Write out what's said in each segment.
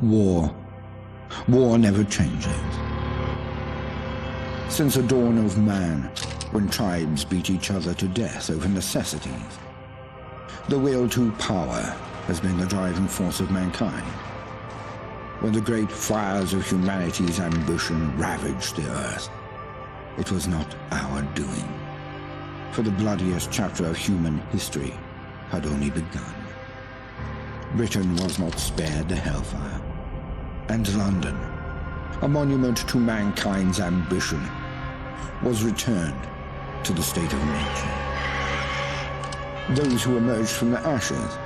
War. War never changes. Since the dawn of man, when tribes beat each other to death over necessities, the will to power has been the driving force of mankind. When the great fires of humanity's ambition ravaged the earth, it was not our doing, for the bloodiest chapter of human history had only begun. Britain was not spared the hellfire, and London, a monument to mankind's ambition, was returned to the state of nature. Those who emerged from the ashes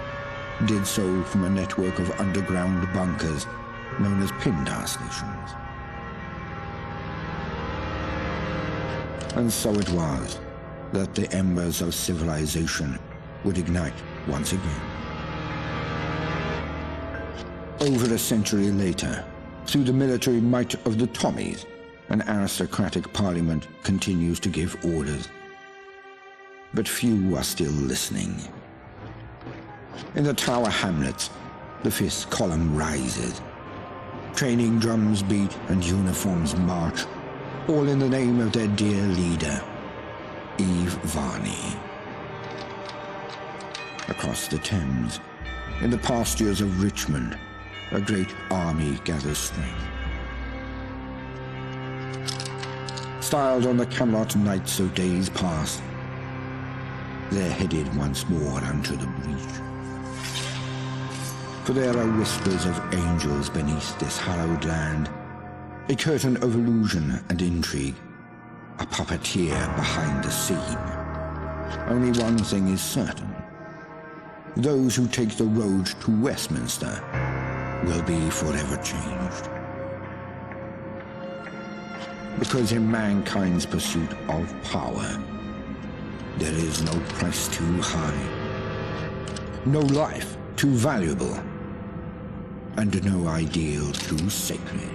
did so from a network of underground bunkers known as Pindar stations. And so it was that the embers of civilization would ignite once again. Over a century later, through the military might of the Tommies, an aristocratic parliament continues to give orders. But few are still listening. In the Tower Hamlets, the fifth column rises. Training drums beat and uniforms march, all in the name of their dear leader, Eve Varney. Across the Thames, in the pastures of Richmond, a great army gathers strength. Styled on the Camelot knights of days past, they're headed once more unto the breach. For there are whispers of angels beneath this hallowed land, a curtain of illusion and intrigue, a puppeteer behind the scene. Only one thing is certain. Those who take the road to Westminster will be forever changed. Because in mankind's pursuit of power, there is no price too high, no life too valuable, and no ideal too sacred.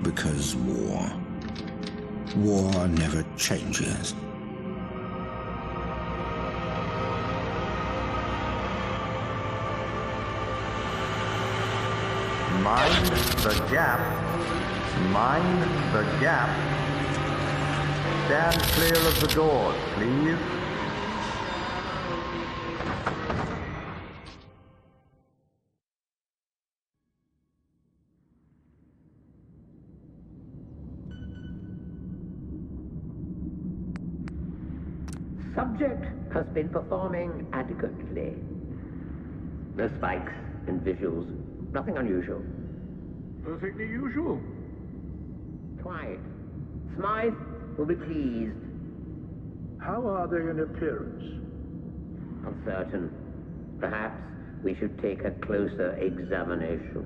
Because war never changes. Mind the gap. Mind the gap. Stand clear of the doors, please. Subject has been performing adequately. No spikes and visuals, nothing unusual. Perfectly usual. Quiet. Smythe will be pleased. How are they in appearance? Uncertain. Perhaps we should take a closer examination.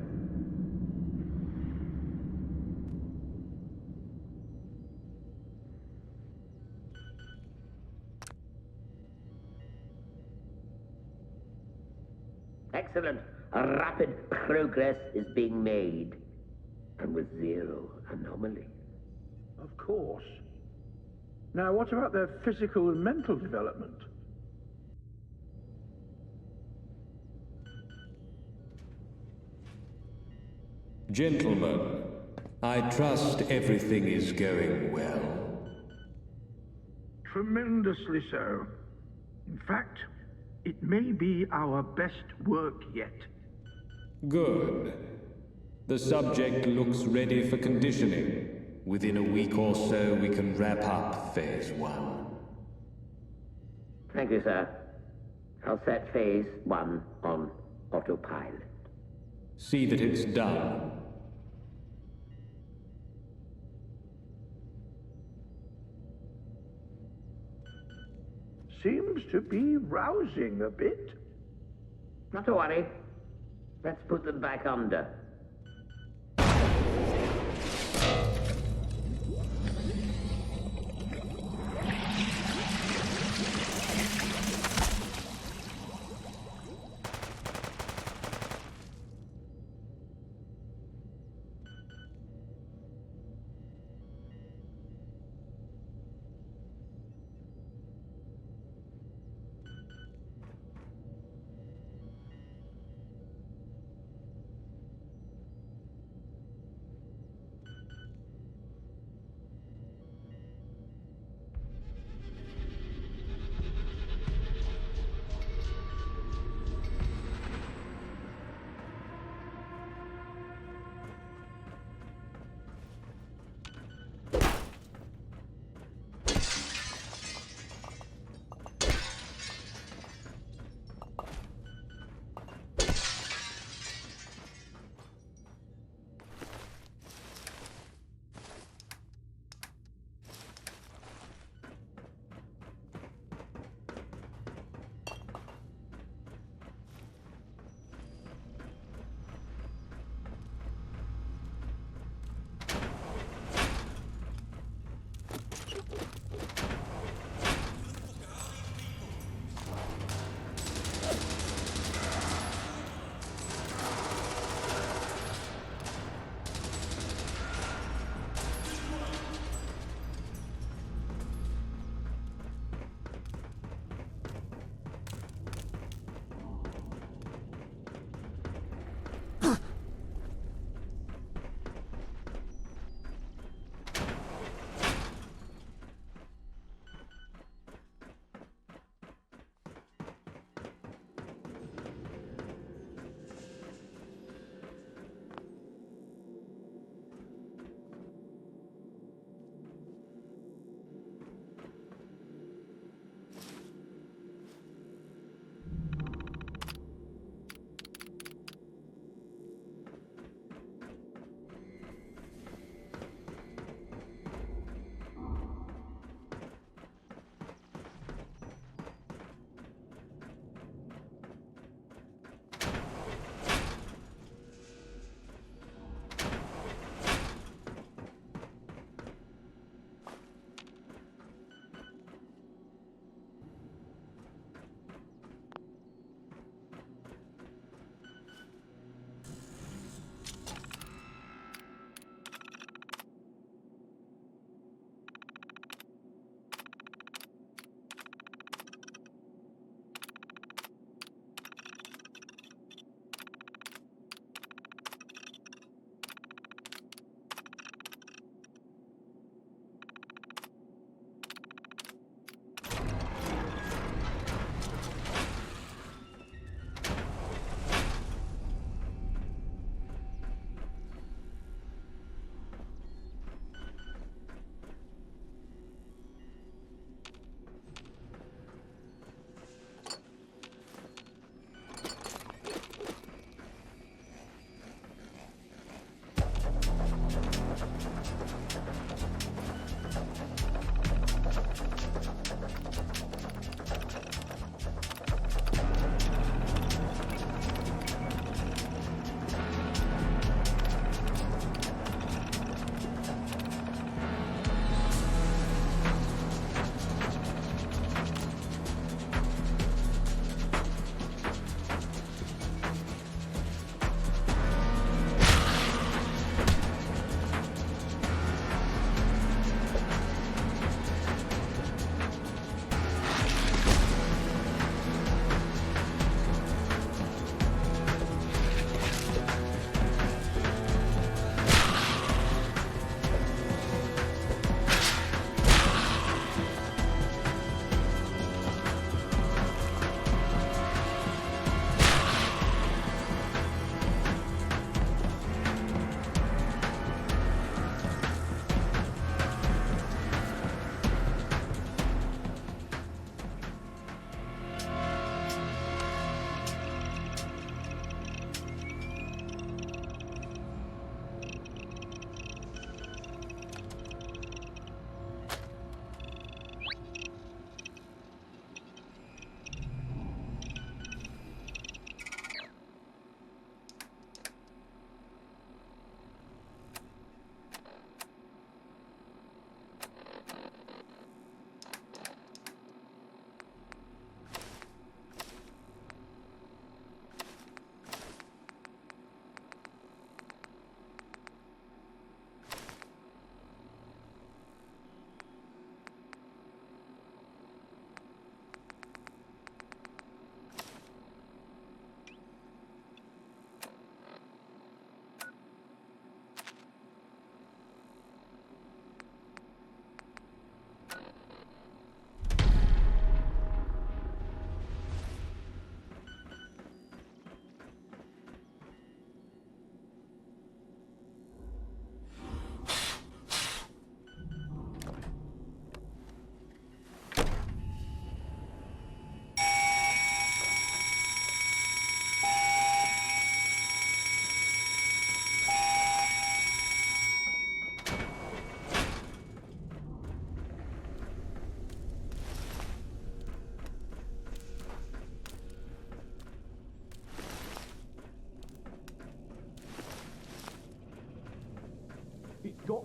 Excellent. A rapid progress is being made. And with zero anomaly. Of course. Now, what about their physical and mental development? Gentlemen, I trust everything is going well. Tremendously so. In fact, it may be our best work yet. Good. The subject looks ready for conditioning. Within a week or so, we can wrap up Phase 1. Thank you, sir. I'll set Phase 1 on autopilot. See that it's done. Seems to be rousing a bit. Not to worry. Let's put them back under.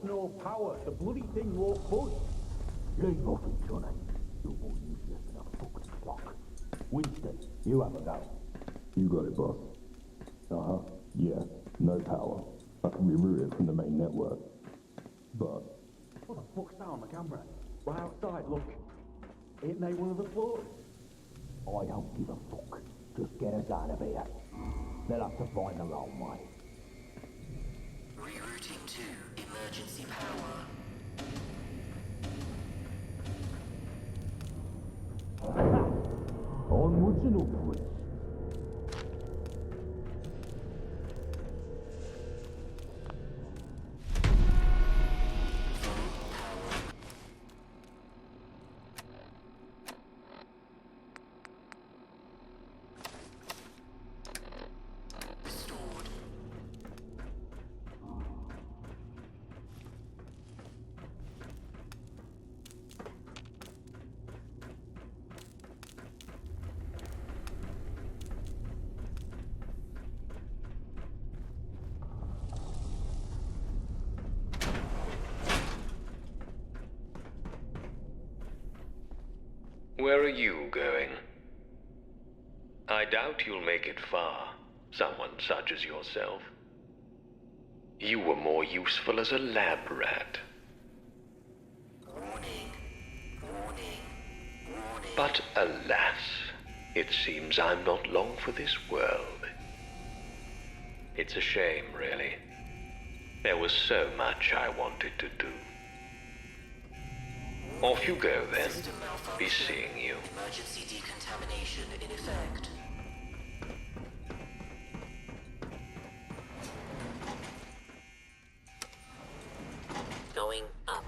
no power. The bloody thing won't budge. You ain't nothing, Johnny. You're more useless than a fucking clock. Winston, you have a go. You got it, boss. Uh-huh. Yeah, no power. I can remove it from the main network. But... What the fuck's that on the camera? Right outside, look. Ain't they one of the floors? I don't give a fuck. Just get us out of here. They'll have to find their own way. Rerouting to emergency power. Onwards and upwards. Where are you going? I doubt you'll make it far, someone such as yourself. You were more useful as a lab rat. Warning. Warning. Warning. But alas, it seems I'm not long for this world. It's a shame, really. There was so much I wanted to do. Off you go, then. System malfunction. Be seeing you. Emergency decontamination in effect. Going up.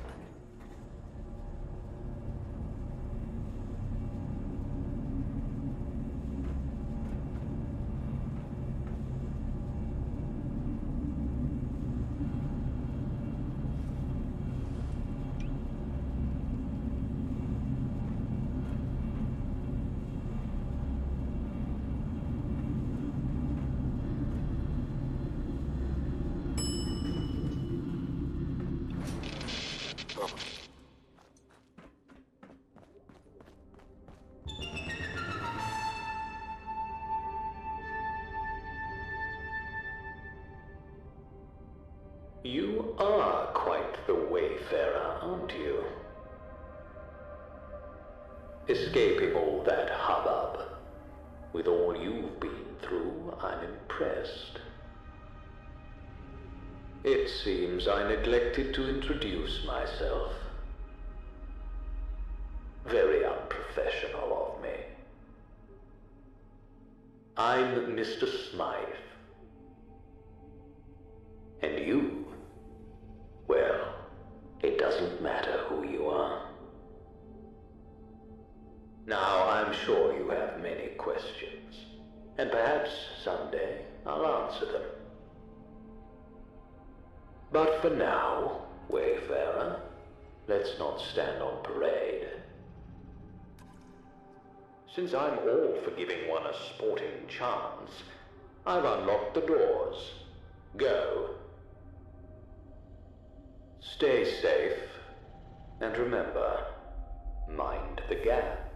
You are quite the wayfarer, aren't you? Escaping all that hubbub. With all you've been through, I'm impressed. It seems I neglected to introduce myself. Very unprofessional of me. I'm Mr. Smythe. And you? Well, it doesn't matter who you are. Now, I'm sure you have many questions, and perhaps someday I'll answer them. But for now, wayfarer, let's not stand on parade. Since I'm all for giving one a sporting chance, I've unlocked the doors. Go. Stay safe, and remember, mind the gap.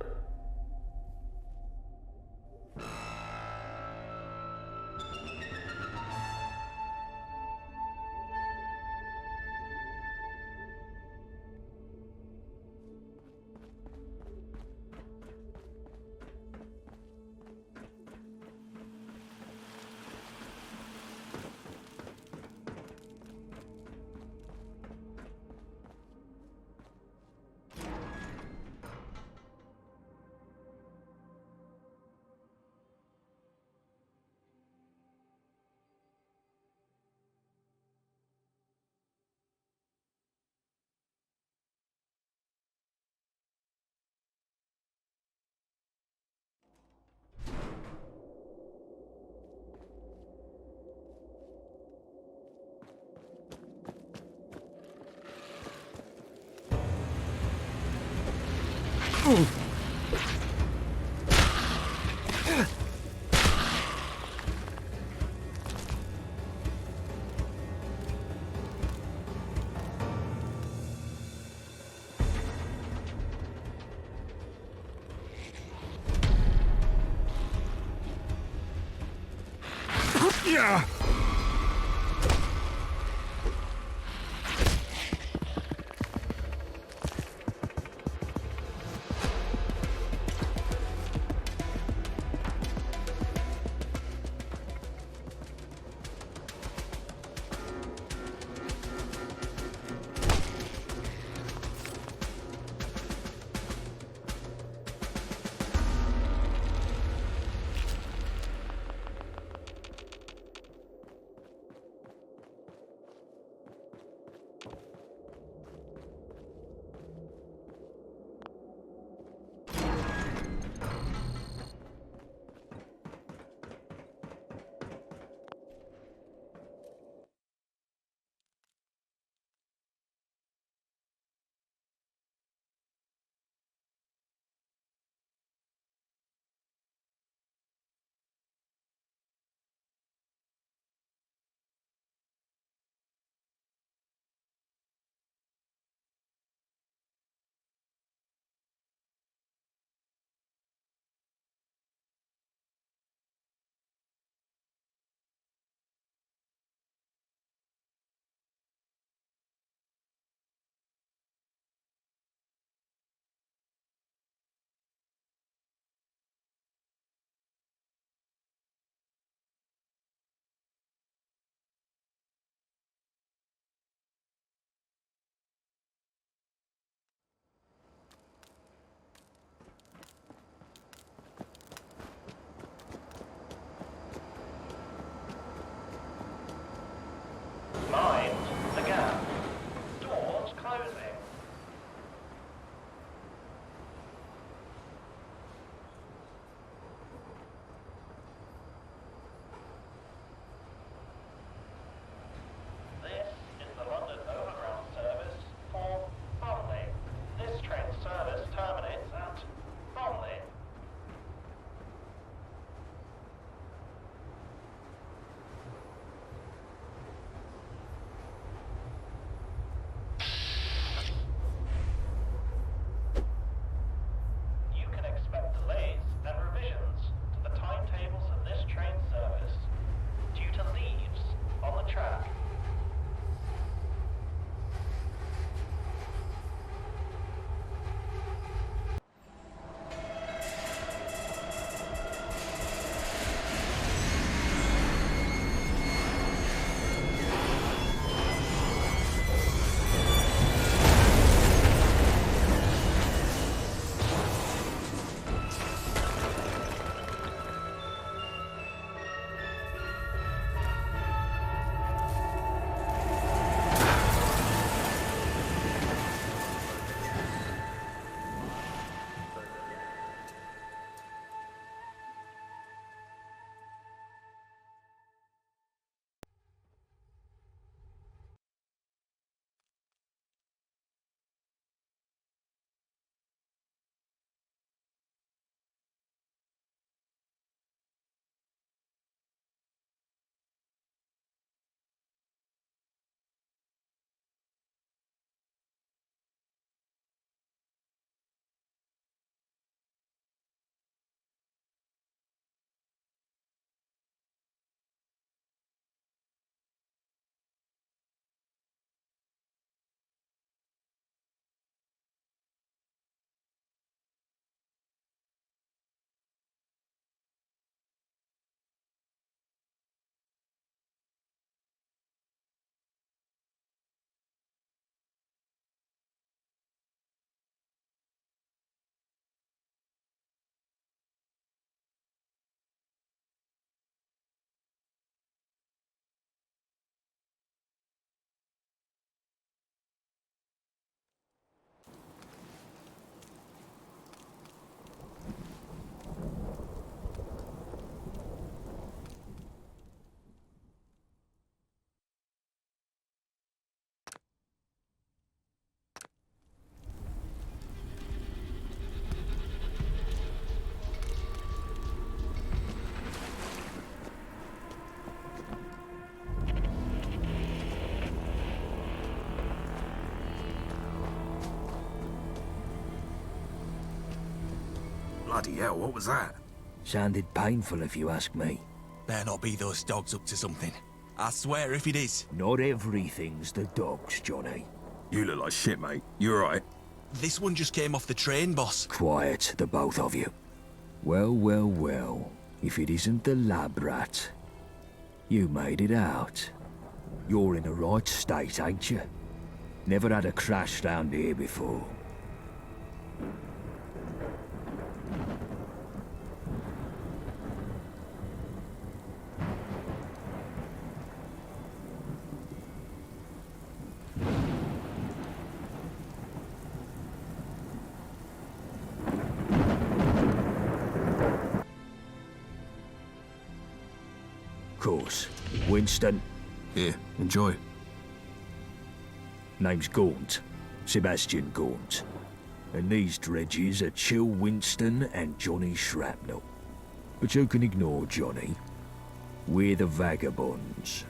Yeah. Mind the gap. Doors closing. This is the London Overground service for Bromley. This train service terminates at Bromley. You can expect delays and revisions to the timetables of this train service due to leaves on the track. Bloody hell, what was that? Sounded painful if you ask me. Better not be those dogs up to something. I swear if it is. Not everything's the dogs, Johnny. You look like shit, mate. You alright? This one just came off the train, boss. Quiet, the both of you. Well, well, well. If it isn't the lab rat. You made it out. You're in the right state, ain't you? Never had a crash round here before. Course. Winston. Here, enjoy. Name's Gaunt. Sebastian Gaunt. And these dredges are Chill Winston and Johnny Shrapnel. But you can ignore Johnny. We're the Vagabonds.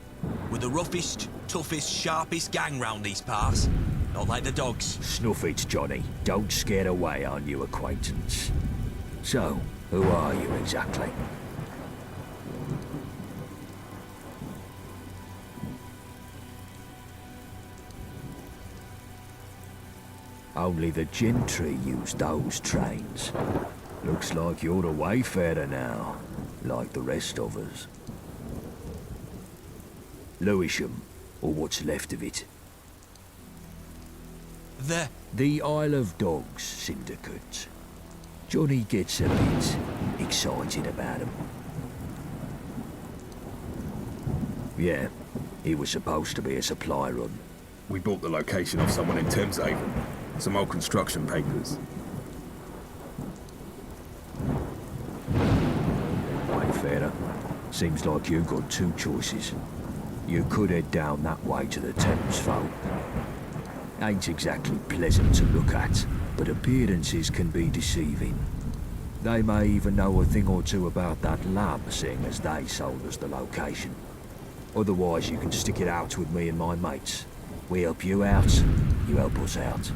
We're the roughest, toughest, sharpest gang round these parts. Not like the dogs. Snuff it, Johnny. Don't scare away our new acquaintance. So, who are you exactly? Only the gentry use those trains. Looks like you're a wayfarer now, like the rest of us. Lewisham, or what's left of it. The Isle of Dogs Syndicate. Johnny gets a bit excited about him. Yeah, it was supposed to be a supply run. We bought the location off someone in Thameshaven. Some old construction papers. Wayfarer. Seems like you got two choices. You could head down that way to the Thames Folk. Ain't exactly pleasant to look at, but appearances can be deceiving. They may even know a thing or two about that lab, seeing as they sold us the location. Otherwise, you can stick it out with me and my mates. We help you out, you help us out.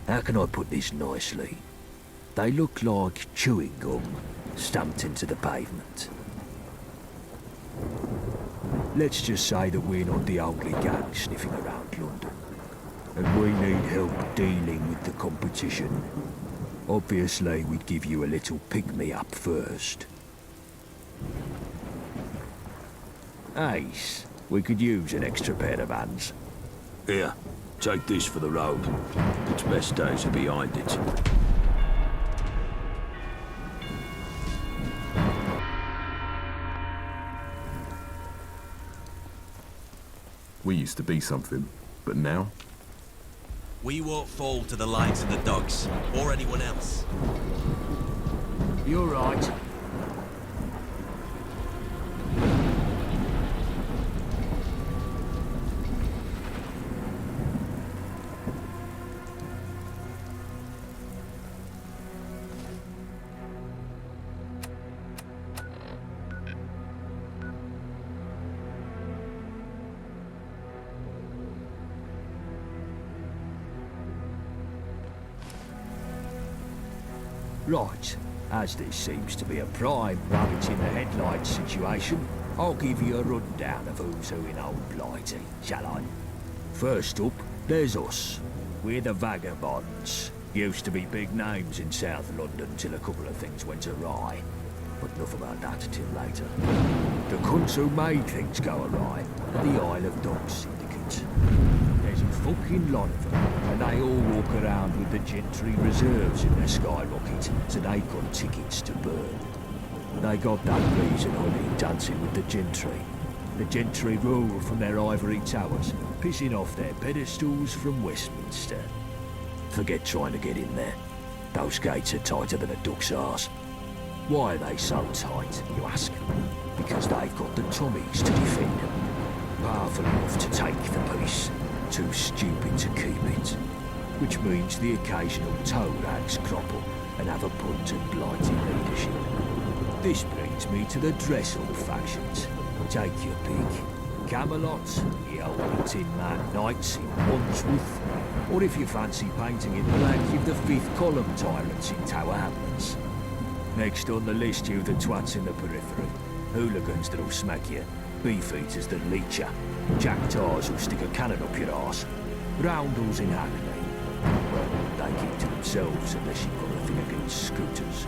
How can I put this nicely? They look like chewing gum stamped into the pavement. Let's just say that we're not the only gang sniffing around London. And we need help dealing with the competition. Obviously, we'd give you a little pick-me-up first. Ace, we could use an extra pair of hands. Here, take this for the road. Its best days are behind it. We used to be something, but now? We won't fall to the likes of the dogs, or anyone else. You're right. Right, as this seems to be a prime rabbit in the headlights situation, I'll give you a rundown of who's who in old Blighty, shall I? First up, there's us. We're the Vagabonds. Used to be big names in South London till a couple of things went awry. But enough about that till later. The cunts who made things go awry are the Isle of Dogs Syndicate. There's a fucking lot of them, and they all walk around with the gentry reserves in their skyrocket, so they got tickets to burn. They got that reason honey dancing with the gentry. The gentry rule from their ivory towers, pissing off their pedestals from Westminster. Forget trying to get in there. Those gates are tighter than a duck's arse. Why are they so tight, you ask? Because they've got the Tommies to defend them. Powerful enough to take the peace, too stupid to keep it. Which means the occasional toe rags crop up and have a punt at Blighty leadership. This brings me to the Dressel factions. Take your pick. Camelot, the old Tin Man Knights in Wandsworth, Or if you fancy painting it black, you've the 5th column tyrants in Tower Hamlets. Next on the list, you've the twats in the periphery. Hooligans that'll smack you. Beefeaters that leech you. Jack tars who'll stick a cannon up your arse. Roundels in Hackney. Well, they keep to themselves unless you've got a thing against scooters.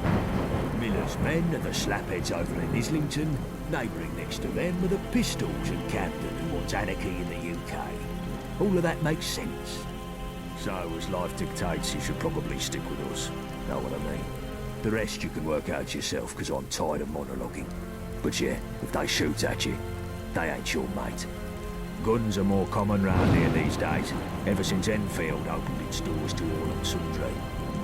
Miller's men are the slapheads over in Islington. Neighbouring next to them are the pistols in Camden who want anarchy in the UK. All of that makes sense. So, as life dictates, you should probably stick with us. Know what I mean? The rest you can work out yourself, because I'm tired of monologuing. But yeah, if they shoot at you, they ain't your mate. Guns are more common round here these days, ever since Enfield opened its doors to all and sundry.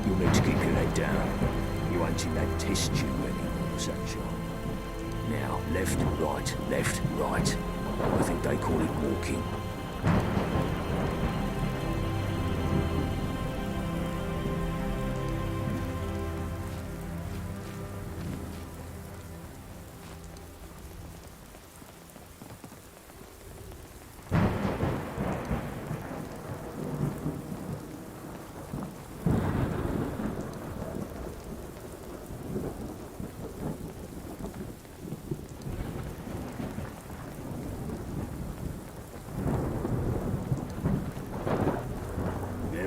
You'll need to keep your head down. You ain't in that test tube anymore, sunshine. Now, left, right. I think they call it walking.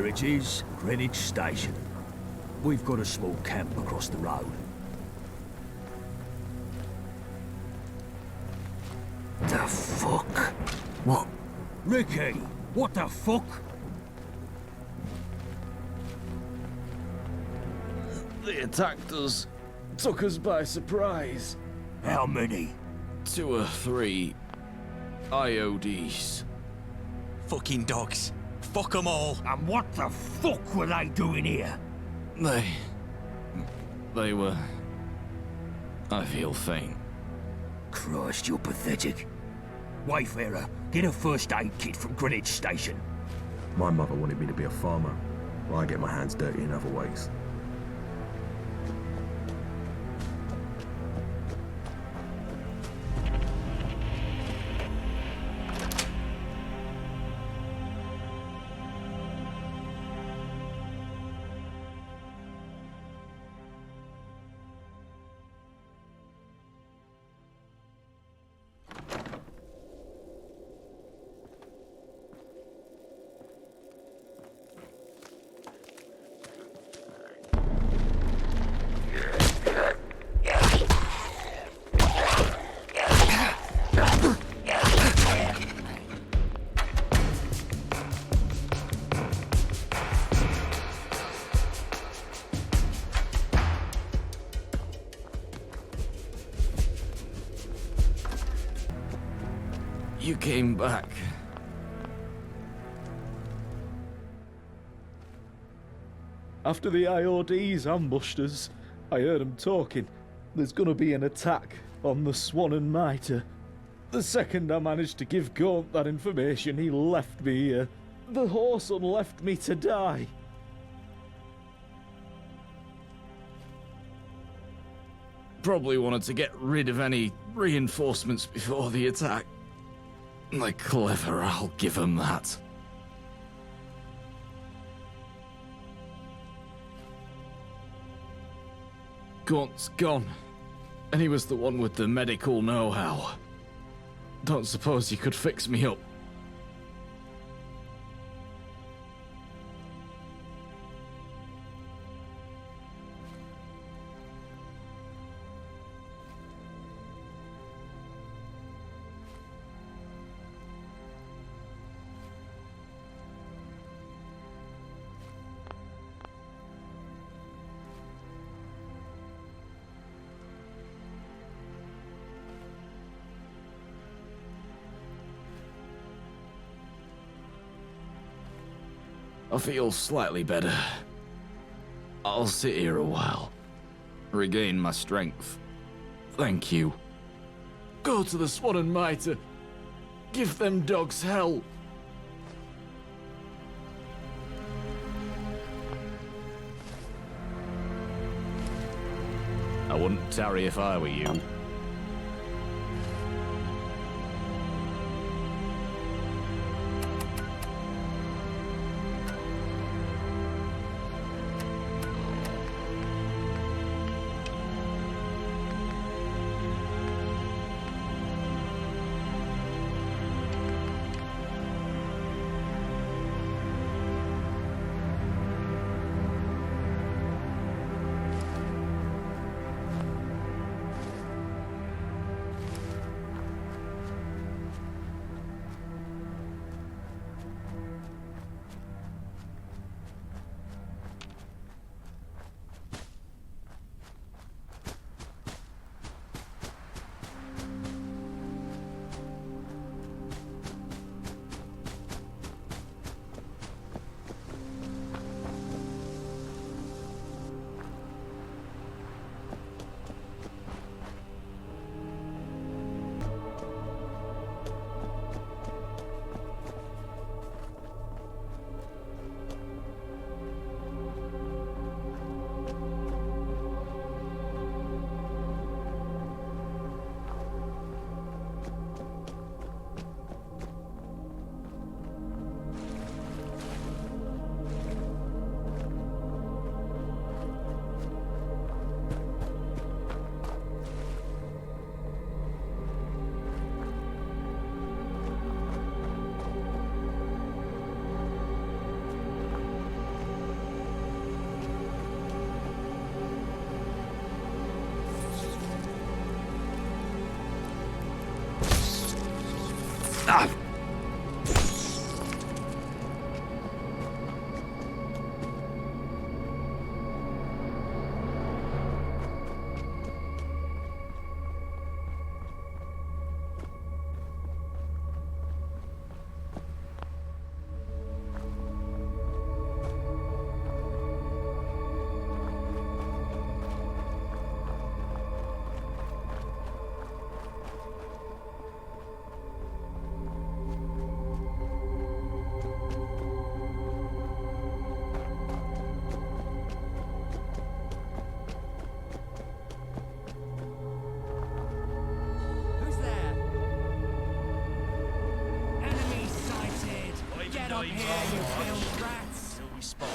It is Greenwich Station. We've got a small camp across the road. The fuck? What? Ricky, what the fuck? They attacked us. Took us by surprise. How many? 2 or 3 IODs. Fucking dogs. Fuck 'em all. And what the fuck were they doing here? They were... I feel faint. Christ, you're pathetic. Wayfarer, get a first aid kit from Greenwich Station. My mother wanted me to be a farmer. Well, I get my hands dirty in other ways. You came back. After the IODs ambushed us, I heard them talking. There's gonna be an attack on the Swan Mitre. The second I managed to give Gaunt that information, he left me here. The whoreson left me to die. Probably wanted to get rid of any reinforcements before the attack. They're clever, I'll give them that. Gaunt's gone, and he was the one with the medical know-how. Don't suppose you could fix me up. I feel slightly better. I'll sit here a while. Regain my strength. Thank you. Go to the Swan Mitre. Give them dogs hell. I wouldn't tarry if I were you. here, you filth rats. Till we spawn.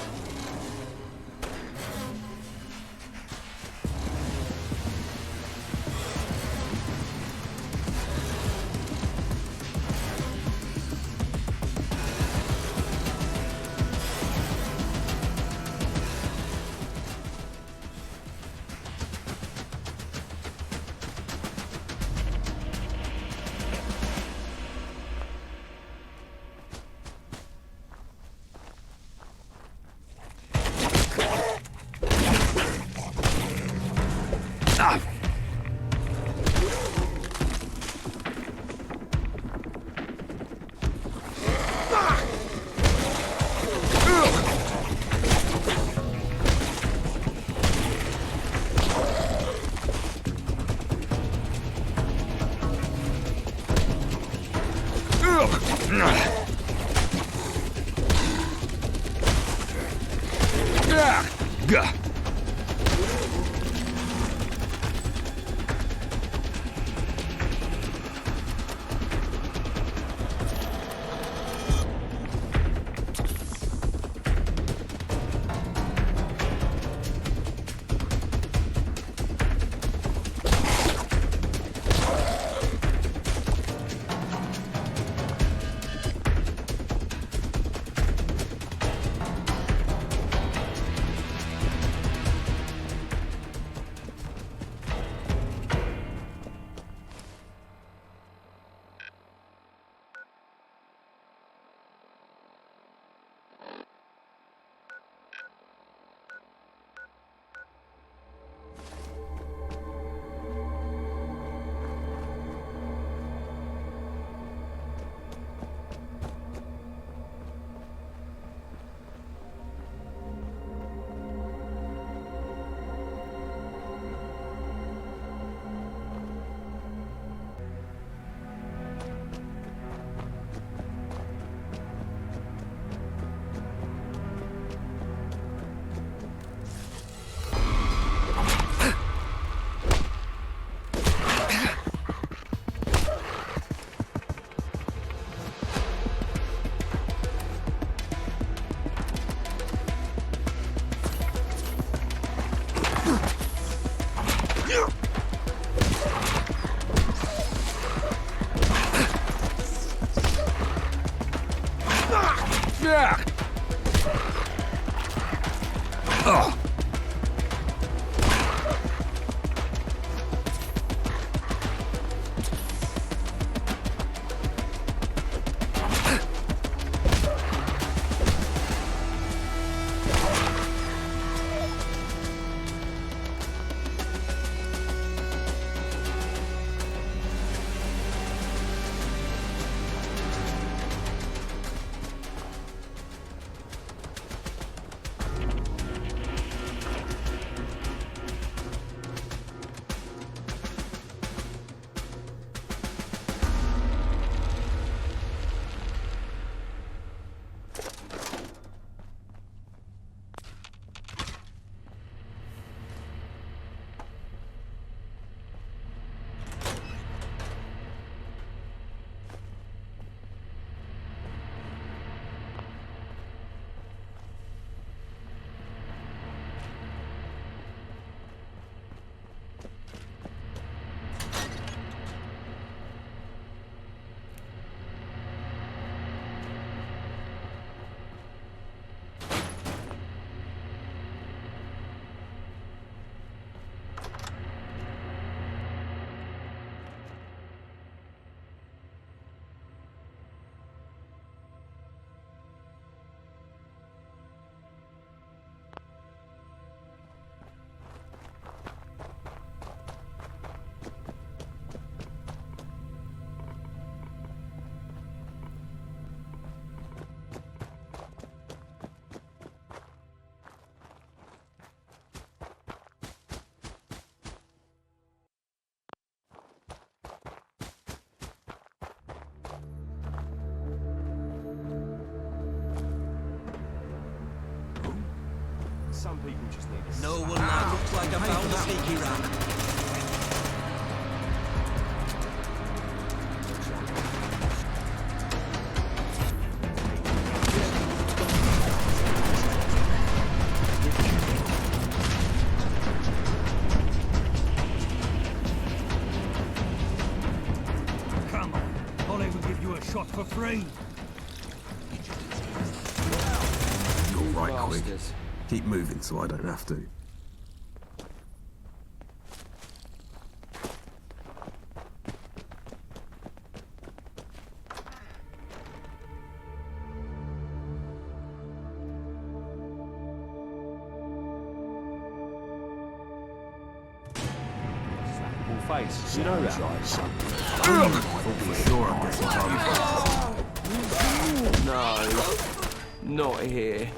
Some people just need a No one now looks like I found a sneaky rat. right quick. Bastards. Keep moving so I don't have to. Face. You know that? For sure I'm getting No, not here.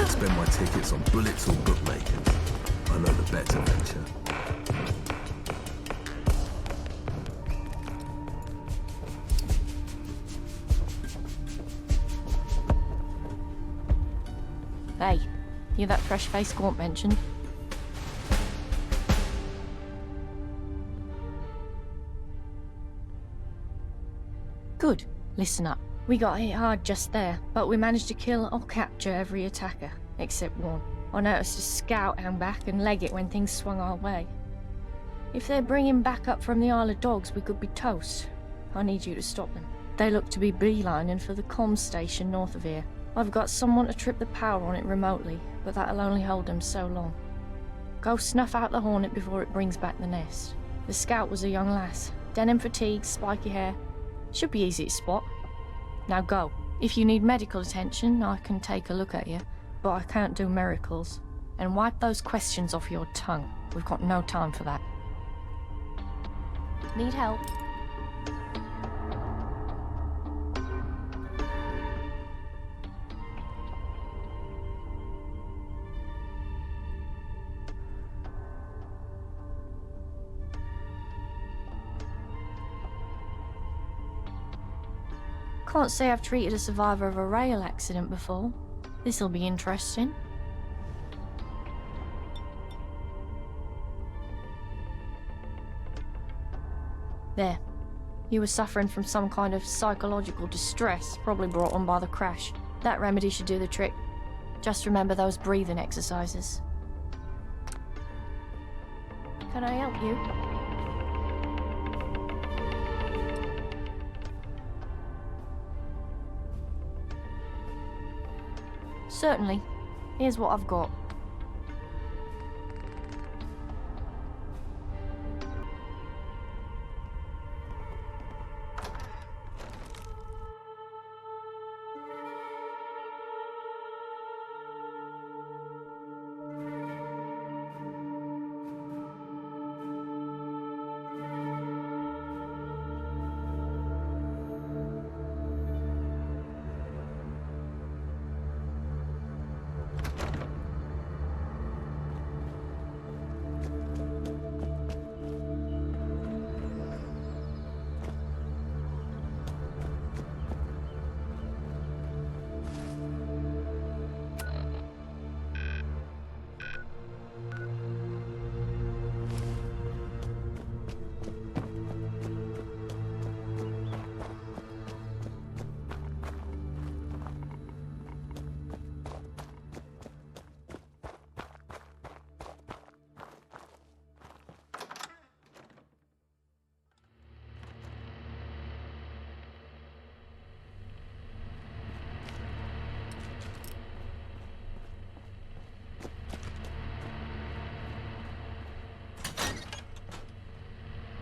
Spend my tickets on bullets or bookmakers. I know the better venture. Hey, you that fresh face Gaunt mentioned? Good. Listen up. We got hit hard just there, but we managed to kill or capture every attacker, except one. I noticed a scout hang back and leg it when things swung our way. If they're bringing back up from the Isle of Dogs, we could be toast. I need you to stop them. They look to be beelining for the comms station north of here. I've got someone to trip the power on it remotely, but that'll only hold them so long. Go snuff out the Hornet before it brings back the nest. The scout was a young lass. Denim fatigue, spiky hair. Should be easy to spot. Now go. If you need medical attention, I can take a look at you, but I can't do miracles. And wipe those questions off your tongue. We've got no time for that. Need help? Can't say I've treated a survivor of a rail accident before. This'll be interesting. There. You were suffering from some kind of psychological distress, probably brought on by the crash. That remedy should do the trick. Just remember those breathing exercises. Can I help you? Certainly. Here's what I've got.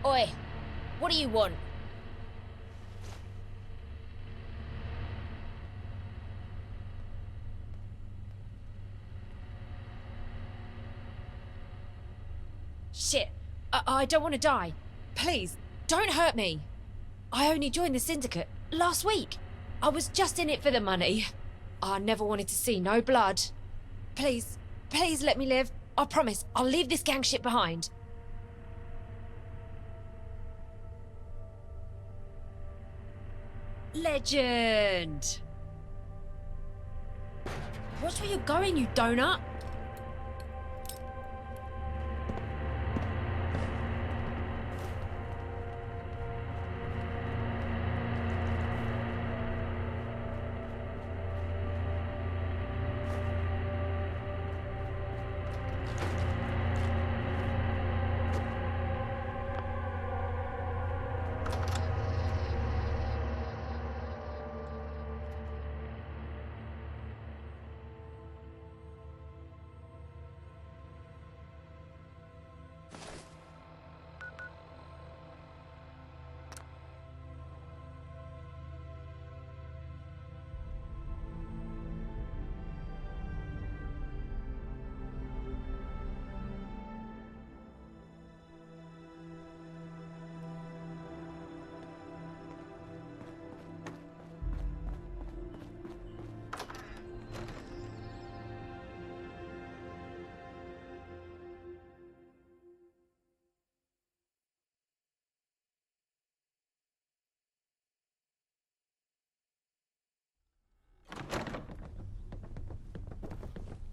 Oi, what do you want? Shit, I don't want to die. Please, don't hurt me. I only joined the syndicate last week. I was just in it for the money. I never wanted to see no blood. Please, please let me live. I promise, I'll leave this gang shit behind. Legend! Watch where you're going, you donut!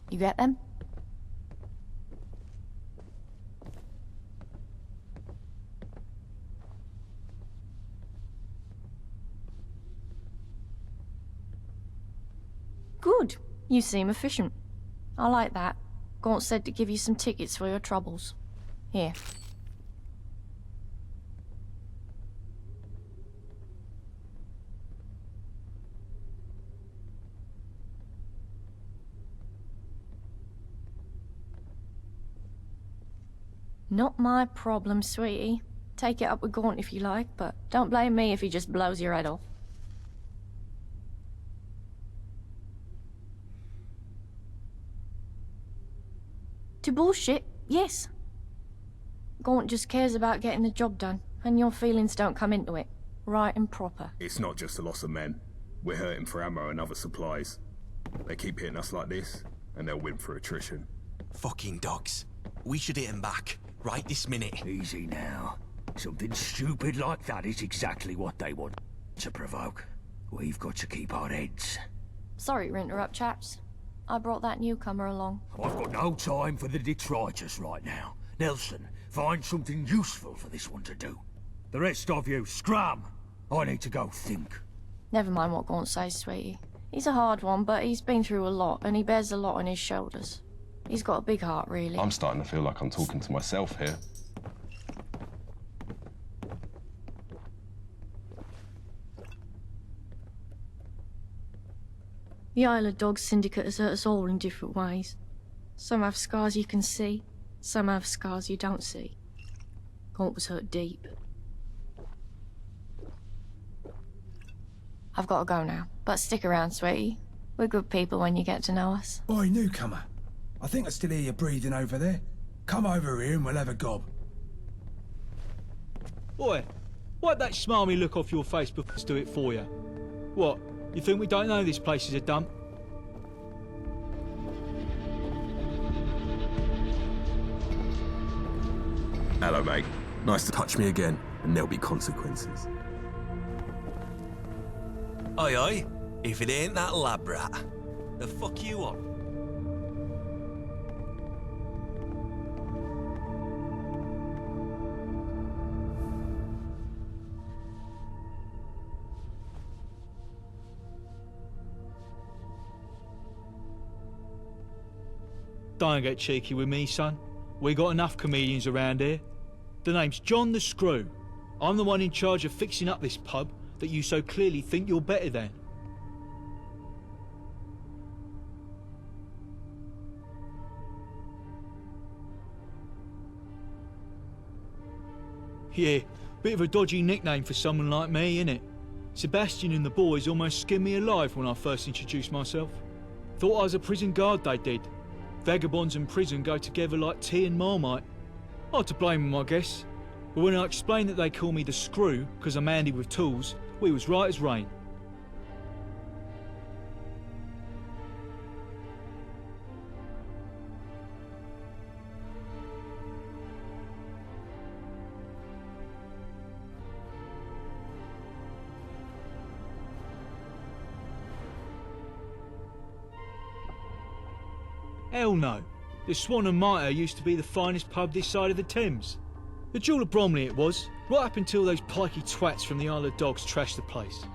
You get them? Good. You seem efficient. I like that. Gaunt said to give you some tickets for your troubles. Here. Not my problem, sweetie. Take it up with Gaunt if you like, but don't blame me if he just blows your head off. To bullshit, yes. Gaunt just cares about getting the job done, and your feelings don't come into it. Right and proper. It's not just a loss of men. We're hurting for ammo and other supplies. They keep hitting us like this, and they'll win for attrition. Fucking dogs. We should hit them back, right this minute. Easy now. Something stupid like that is exactly what they want to provoke. We've got to keep our heads. Sorry to interrupt, chaps. I brought that newcomer along. I've got no time for the detritus right now. Nelson, find something useful for this one to do. The rest of you, scram! I need to go think. Never mind what Gaunt says, sweetie. He's a hard one, but he's been through a lot, and he bears a lot on his shoulders. He's got a big heart, really. I'm starting to feel like I'm talking to myself here. The Isle of Dogs Syndicate has hurt us all in different ways. Some have scars you can see, some have scars you don't see. Gaunt was hurt deep. I've got to go now, but stick around, sweetie. We're good people when you get to know us. Oi, newcomer. I think I still hear you breathing over there. Come over here and we'll have a gob. Boy, wipe that smarmy look off your face before I do it for you. What, you think we don't know this place is a dump? Hello, mate. Nice to touch me again, and there'll be consequences. Aye, aye. If it ain't that lab rat, the fuck you on? Don't get cheeky with me, son. We got enough comedians around here. The name's John the Screw. I'm the one in charge of fixing up this pub that you so clearly think you're better than. Yeah, bit of a dodgy nickname for someone like me, innit? Sebastian and the boys almost skinned me alive when I first introduced myself. Thought I was a prison guard, they did. Vagabonds and prison go together like tea and Marmite. Hard to blame them, I guess. But when I explained that they call me the Screw because I'm handy with tools, we was right as rain. Hell no. The Swan Mitre used to be the finest pub this side of the Thames. The Jewel of Bromley it was, right up until those pikey twats from the Isle of Dogs trashed the place.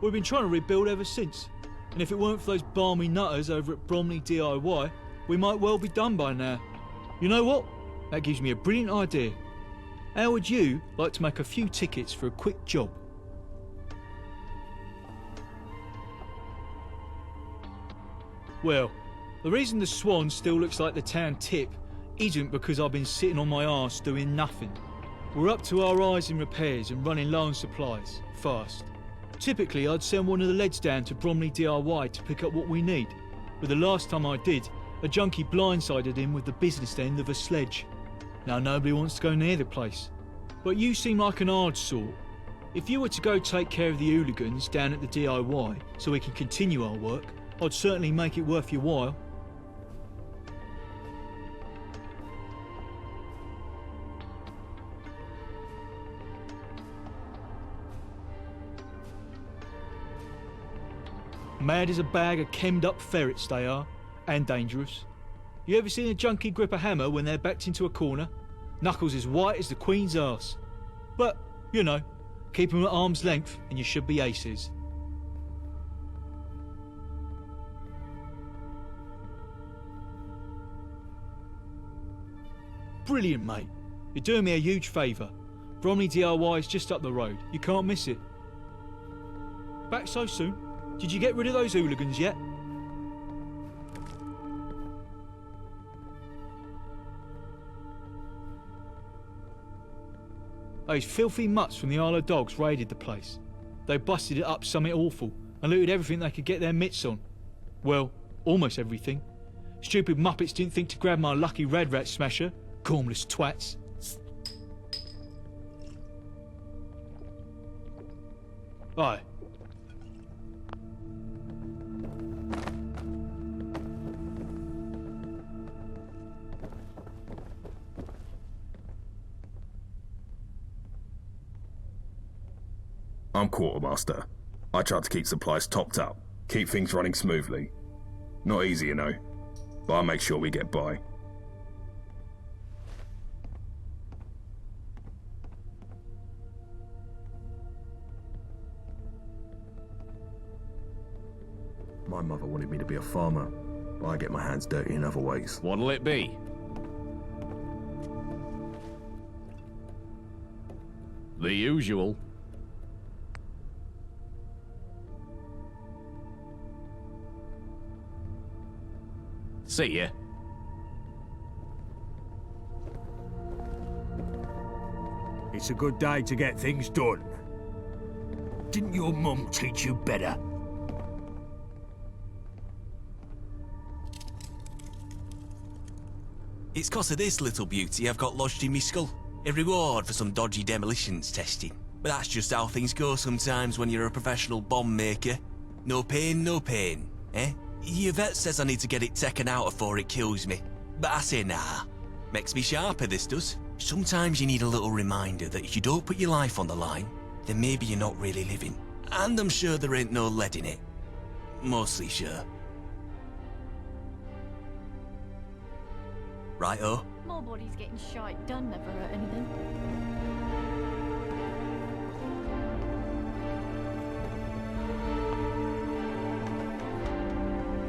We've been trying to rebuild ever since, and if it weren't for those balmy nutters over at Bromley DIY, we might well be done by now. You know what? That gives me a brilliant idea. How would you like to make a few tickets for a quick job? Well, the reason the Swan still looks like the town tip isn't because I've been sitting on my arse doing nothing. We're up to our eyes in repairs and running low on supplies, fast. Typically I'd send one of the leads down to Bromley DIY to pick up what we need, but the last time I did, a junkie blindsided him with the business end of a sledge. Now nobody wants to go near the place. But you seem like an hard sort. If you were to go take care of the hooligans down at the DIY so we can continue our work, I'd certainly make it worth your while. Mad as a bag of chemmed up ferrets they are, and dangerous. You ever seen a junkie grip a hammer when they're backed into a corner? Knuckles as white as the Queen's arse. But, you know, keep them at arm's length and you should be aces. Brilliant, mate. You're doing me a huge favour. Bromley DIY is just up the road. You can't miss it. Back so soon? Did you get rid of those hooligans yet? Those filthy mutts from the Isle of Dogs raided the place. They busted it up something awful and looted everything they could get their mitts on. Well, almost everything. Stupid muppets didn't think to grab my lucky red rat smasher. Gormless twats. Aye. I'm quartermaster. I try to keep supplies topped up, keep things running smoothly. Not easy, you know, but I make sure we get by. My mother wanted me to be a farmer, but I get my hands dirty in other ways. What'll it be? The usual. See ya. It's a good day to get things done. Didn't your mum teach you better? It's 'cause of this little beauty I've got lodged in me skull. A reward for some dodgy demolitions testing. But that's just how things go sometimes when you're a professional bomb maker. No pain, eh? Your vet says I need to get it taken out before it kills me. But I say nah. Makes me sharper, this does. Sometimes you need a little reminder that if you don't put your life on the line, then maybe you're not really living. And I'm sure there ain't no lead in it. Mostly sure. Right-o. More bodies getting shite done never hurt anything.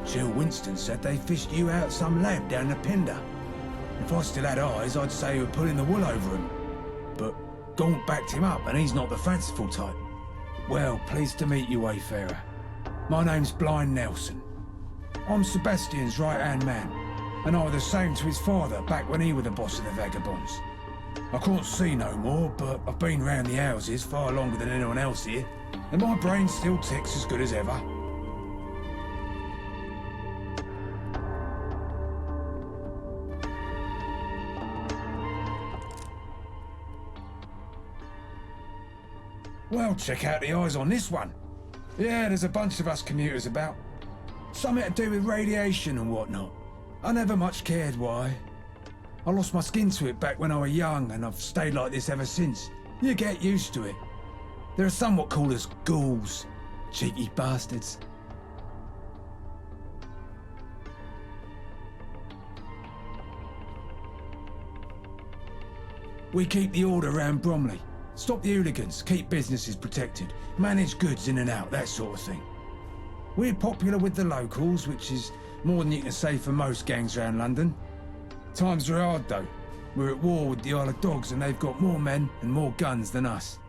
Jill Winston said they fished you out some lab down the Pinder. If I still had eyes, I'd say you were pulling the wool over him. But Gaunt backed him up, and he's not the fanciful type. Well, pleased to meet you, Wayfarer. My name's Blind Nelson. I'm Sebastian's right-hand man, and I was the same to his father back when he was the boss of the Vagabonds. I can't see no more, but I've been round the houses far longer than anyone else here, and my brain still ticks as good as ever. Well, check out the eyes on this one. Yeah, there's a bunch of us commuters about. Something to do with radiation and whatnot. I never much cared why. I lost my skin to it back when I was young, and I've stayed like this ever since. You get used to it. There are some what call us ghouls. Cheeky bastards. We keep the order around Bromley. Stop the hooligans, keep businesses protected, manage goods in and out, that sort of thing. We're popular with the locals, which is more than you can say for most gangs around London. Times are hard though. We're at war with the Isle of Dogs and they've got more men and more guns than us.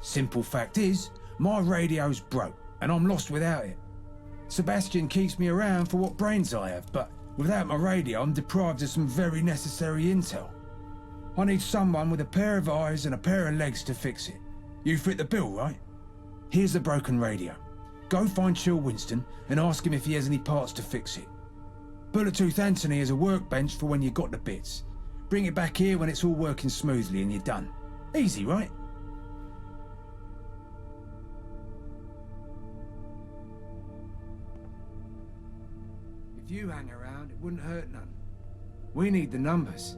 Simple fact is, my radio's broke and I'm lost without it. Sebastian keeps me around for what brains I have, but without my radio I'm deprived of some very necessary intel. I need someone with a pair of eyes and a pair of legs to fix it. You fit the bill, right? Here's the broken radio. Go find Chill Winston and ask him if he has any parts to fix it. Bullet-Tooth Anthony has a workbench for when you got the bits. Bring it back here when it's all working smoothly and you're done. Easy, right? If you hang around, it wouldn't hurt none. We need the numbers.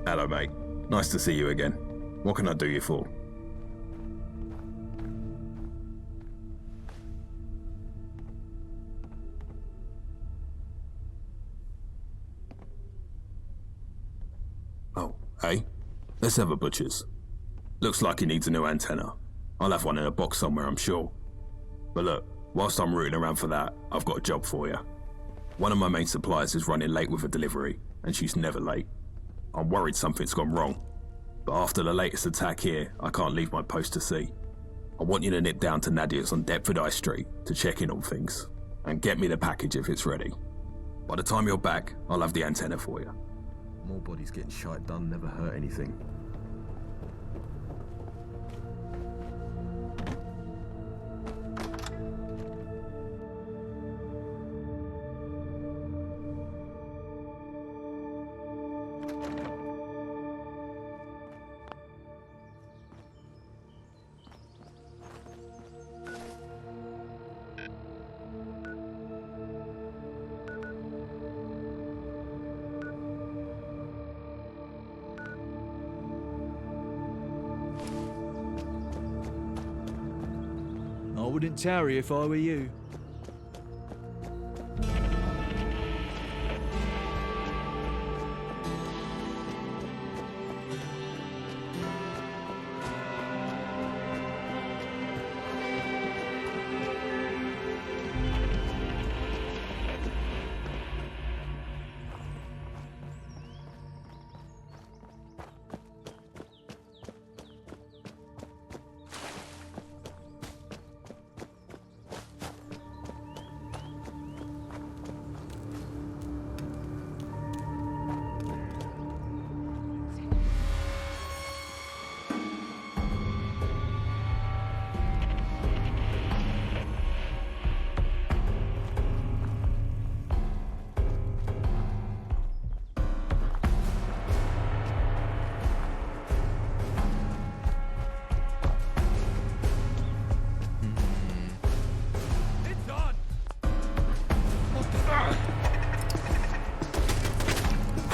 Hello, mate. Nice to see you again. What can I do you for? Oh, hey? Let's have a butcher's. Looks like he needs a new antenna. I'll have one in a box somewhere, I'm sure. But look, whilst I'm rooting around for that, I've got a job for you. One of my main suppliers is running late with a delivery, and she's never late. I'm worried something's gone wrong, but after the latest attack here, I can't leave my post to sea. I want you to nip down to Nadia's on Deptford High Street to check in on things, and get me the package if it's ready. By the time you're back, I'll have the antenna for you. More bodies getting shite done never hurt anything. I wouldn't tarry if I were you.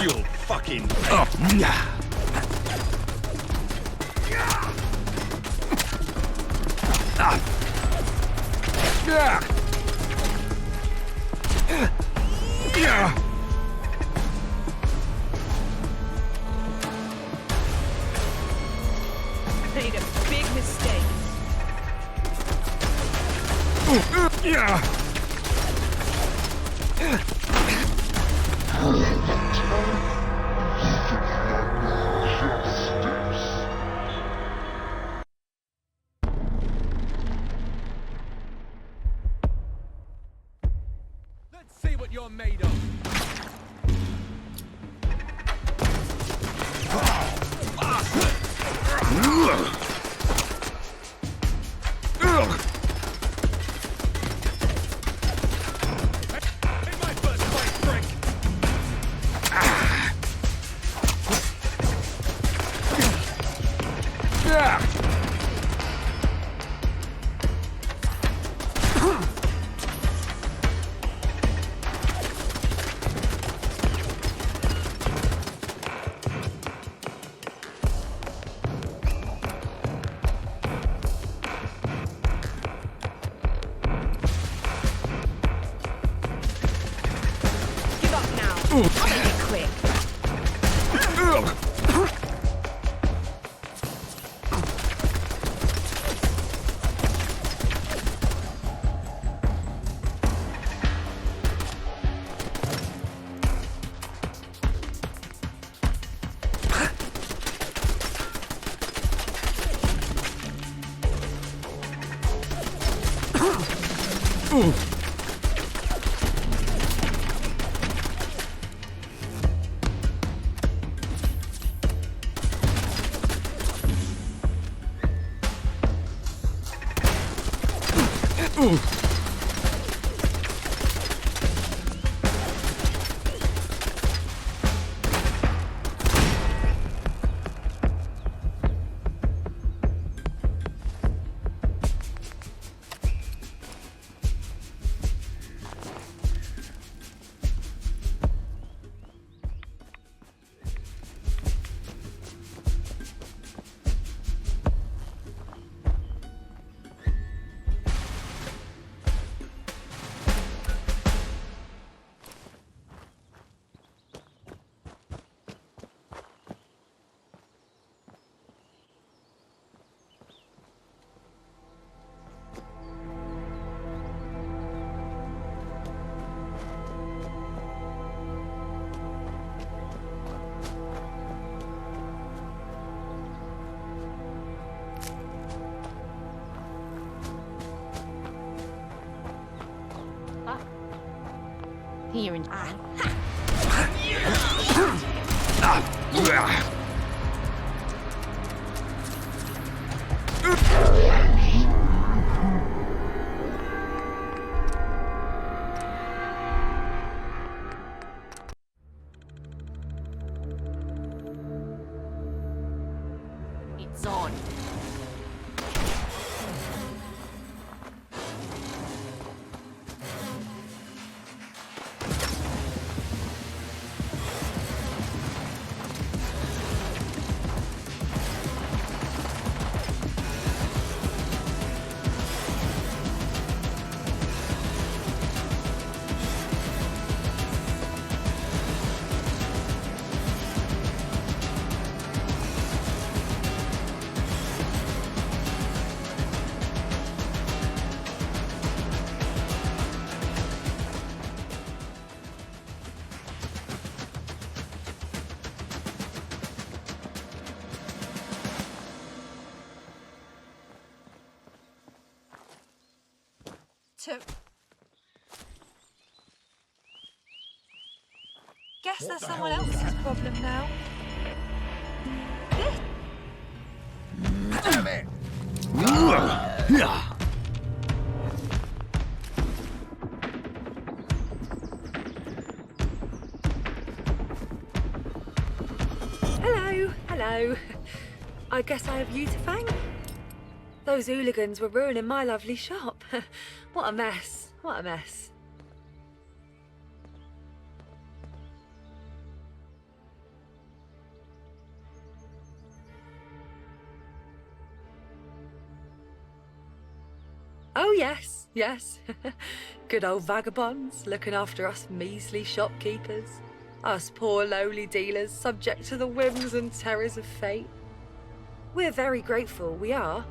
You'll fucking... Oh, yeah. Made a big mistake. Let's see what you're made of. Quick. Here and it's on. Guess that's someone else's problem now. Damn it! Hello, hello. I guess I have you to thank. Those hooligans were ruining my lovely shop. What a mess, what a mess. Oh yes, yes. Good old vagabonds looking after us measly shopkeepers. Us poor lowly dealers subject to the whims and terrors of fate. We're very grateful, we are.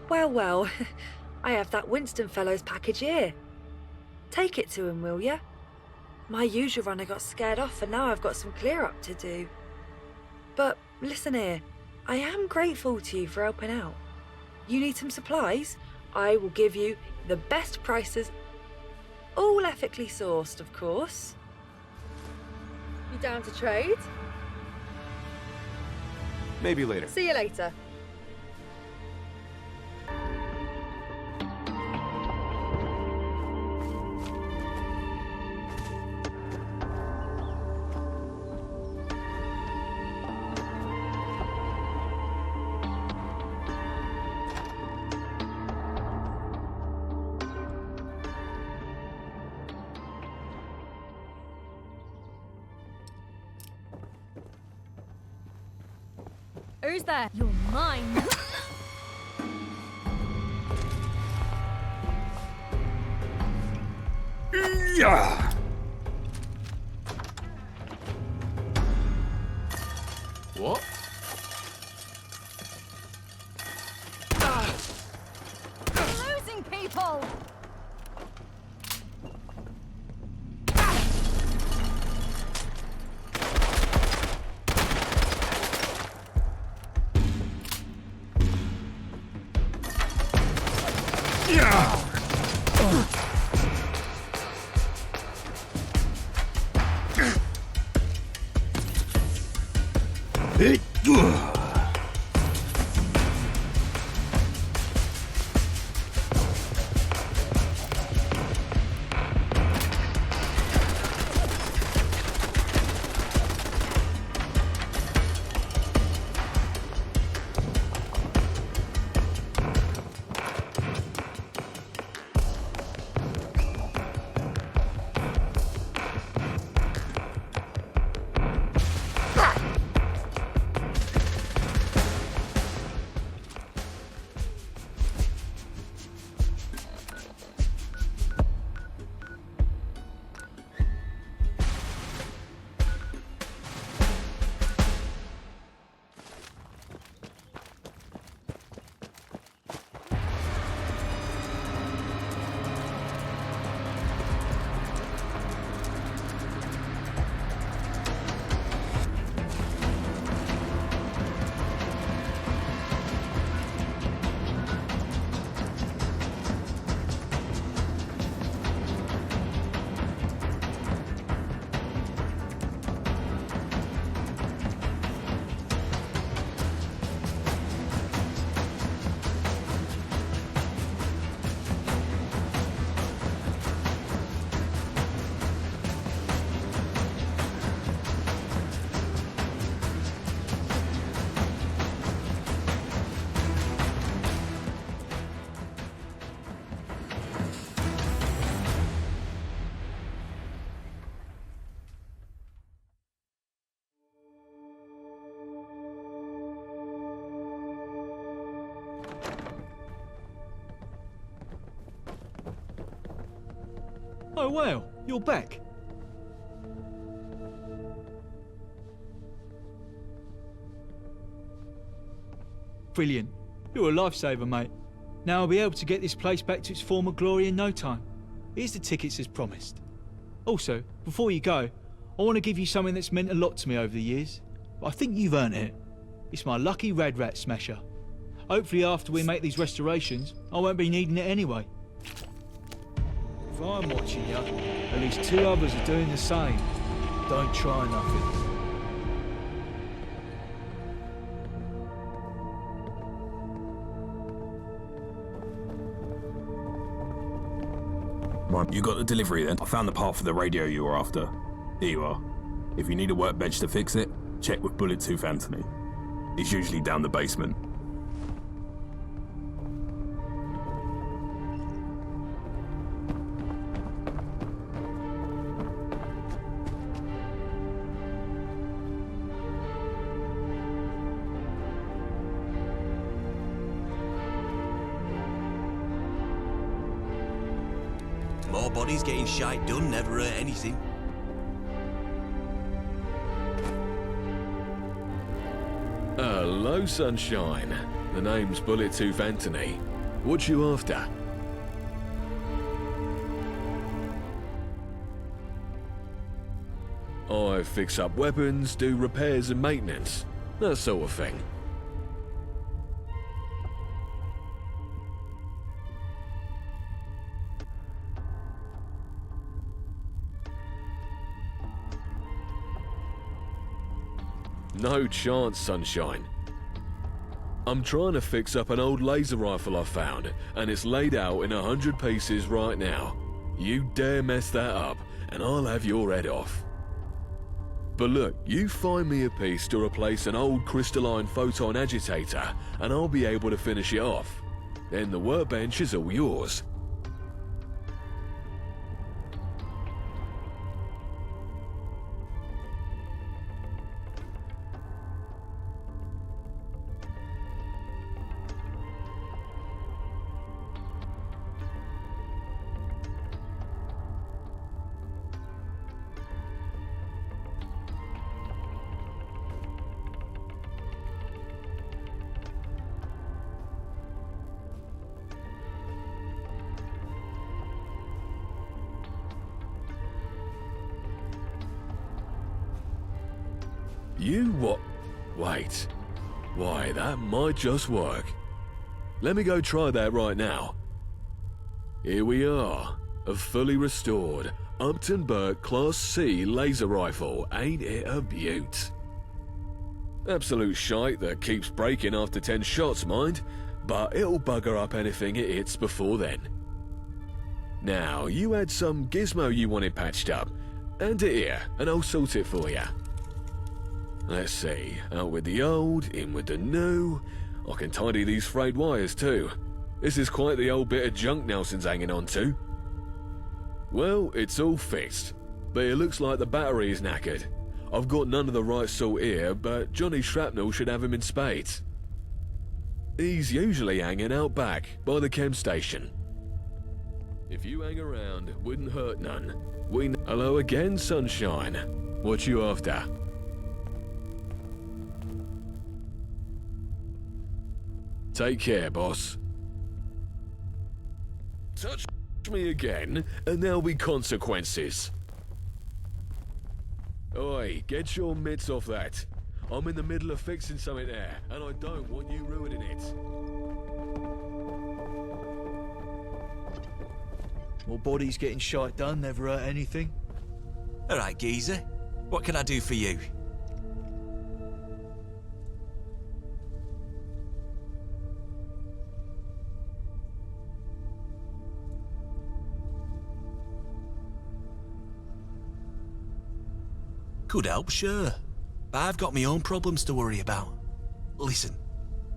Well, well, I have that Winston fellow's package here. Take it to him, will ya? My usual runner got scared off and now I've got some clear up to do. But listen here, I am grateful to you for helping out. You need some supplies? I will give you the best prices, all ethically sourced, of course. You down to trade? Maybe later. See you later. Who's there? You're mine. Yeah. What? We're losing people! Oh wow, you're back. Brilliant. You're a lifesaver, mate. Now I'll be able to get this place back to its former glory in no time. Here's the tickets as promised. Also, before you go, I want to give you something that's meant a lot to me over the years. But I think you've earned it. It's my lucky Rad Rat Smasher. Hopefully after we make these restorations, I won't be needing it anyway. If I'm watching you, at least 2 others are doing the same. Don't try nothing. Right, you got the delivery then? I found the part for the radio you were after. Here you are. If you need a workbench to fix it, check with Bullet-Tooth Anthony. He's usually down the basement. More bodies getting shite done never hurt anything. Hello, Sunshine. The name's Bullet-Tooth Anthony. What you after? I fix up weapons, do repairs and maintenance. That sort of thing. No chance, Sunshine. I'm trying to fix up an old laser rifle I found, and it's laid out in 100 pieces right now. You dare mess that up, and I'll have your head off. But look, you find me a piece to replace an old crystalline photon agitator, and I'll be able to finish it off. Then the workbench is all yours. You what? Wait. Why, that might just work. Let me go try that right now. Here we are. A fully restored Upton Burke Class C laser rifle. Ain't it a beaut? Absolute shite that keeps breaking after 10 shots, mind, but it'll bugger up anything it hits before then. Now, you had some gizmo you wanted patched up. Hand it here, and I'll sort it for you. Let's see, out with the old, in with the new. I can tidy these frayed wires too. This is quite the old bit of junk Nelson's hanging on to. Well, it's all fixed, but it looks like the battery is knackered. I've got none of the right sort here, but Johnny Shrapnel should have him in spades. He's usually hanging out back, by the chem station. If you hang around, wouldn't hurt none. Hello again, sunshine. What you after? Take care, boss. Touch me again, and there'll be consequences. Oi, get your mitts off that. I'm in the middle of fixing something there, and I don't want you ruining it. More bodies getting shite done never hurt anything. Alright, geezer. What can I do for you? Could help, sure. But I've got my own problems to worry about. Listen,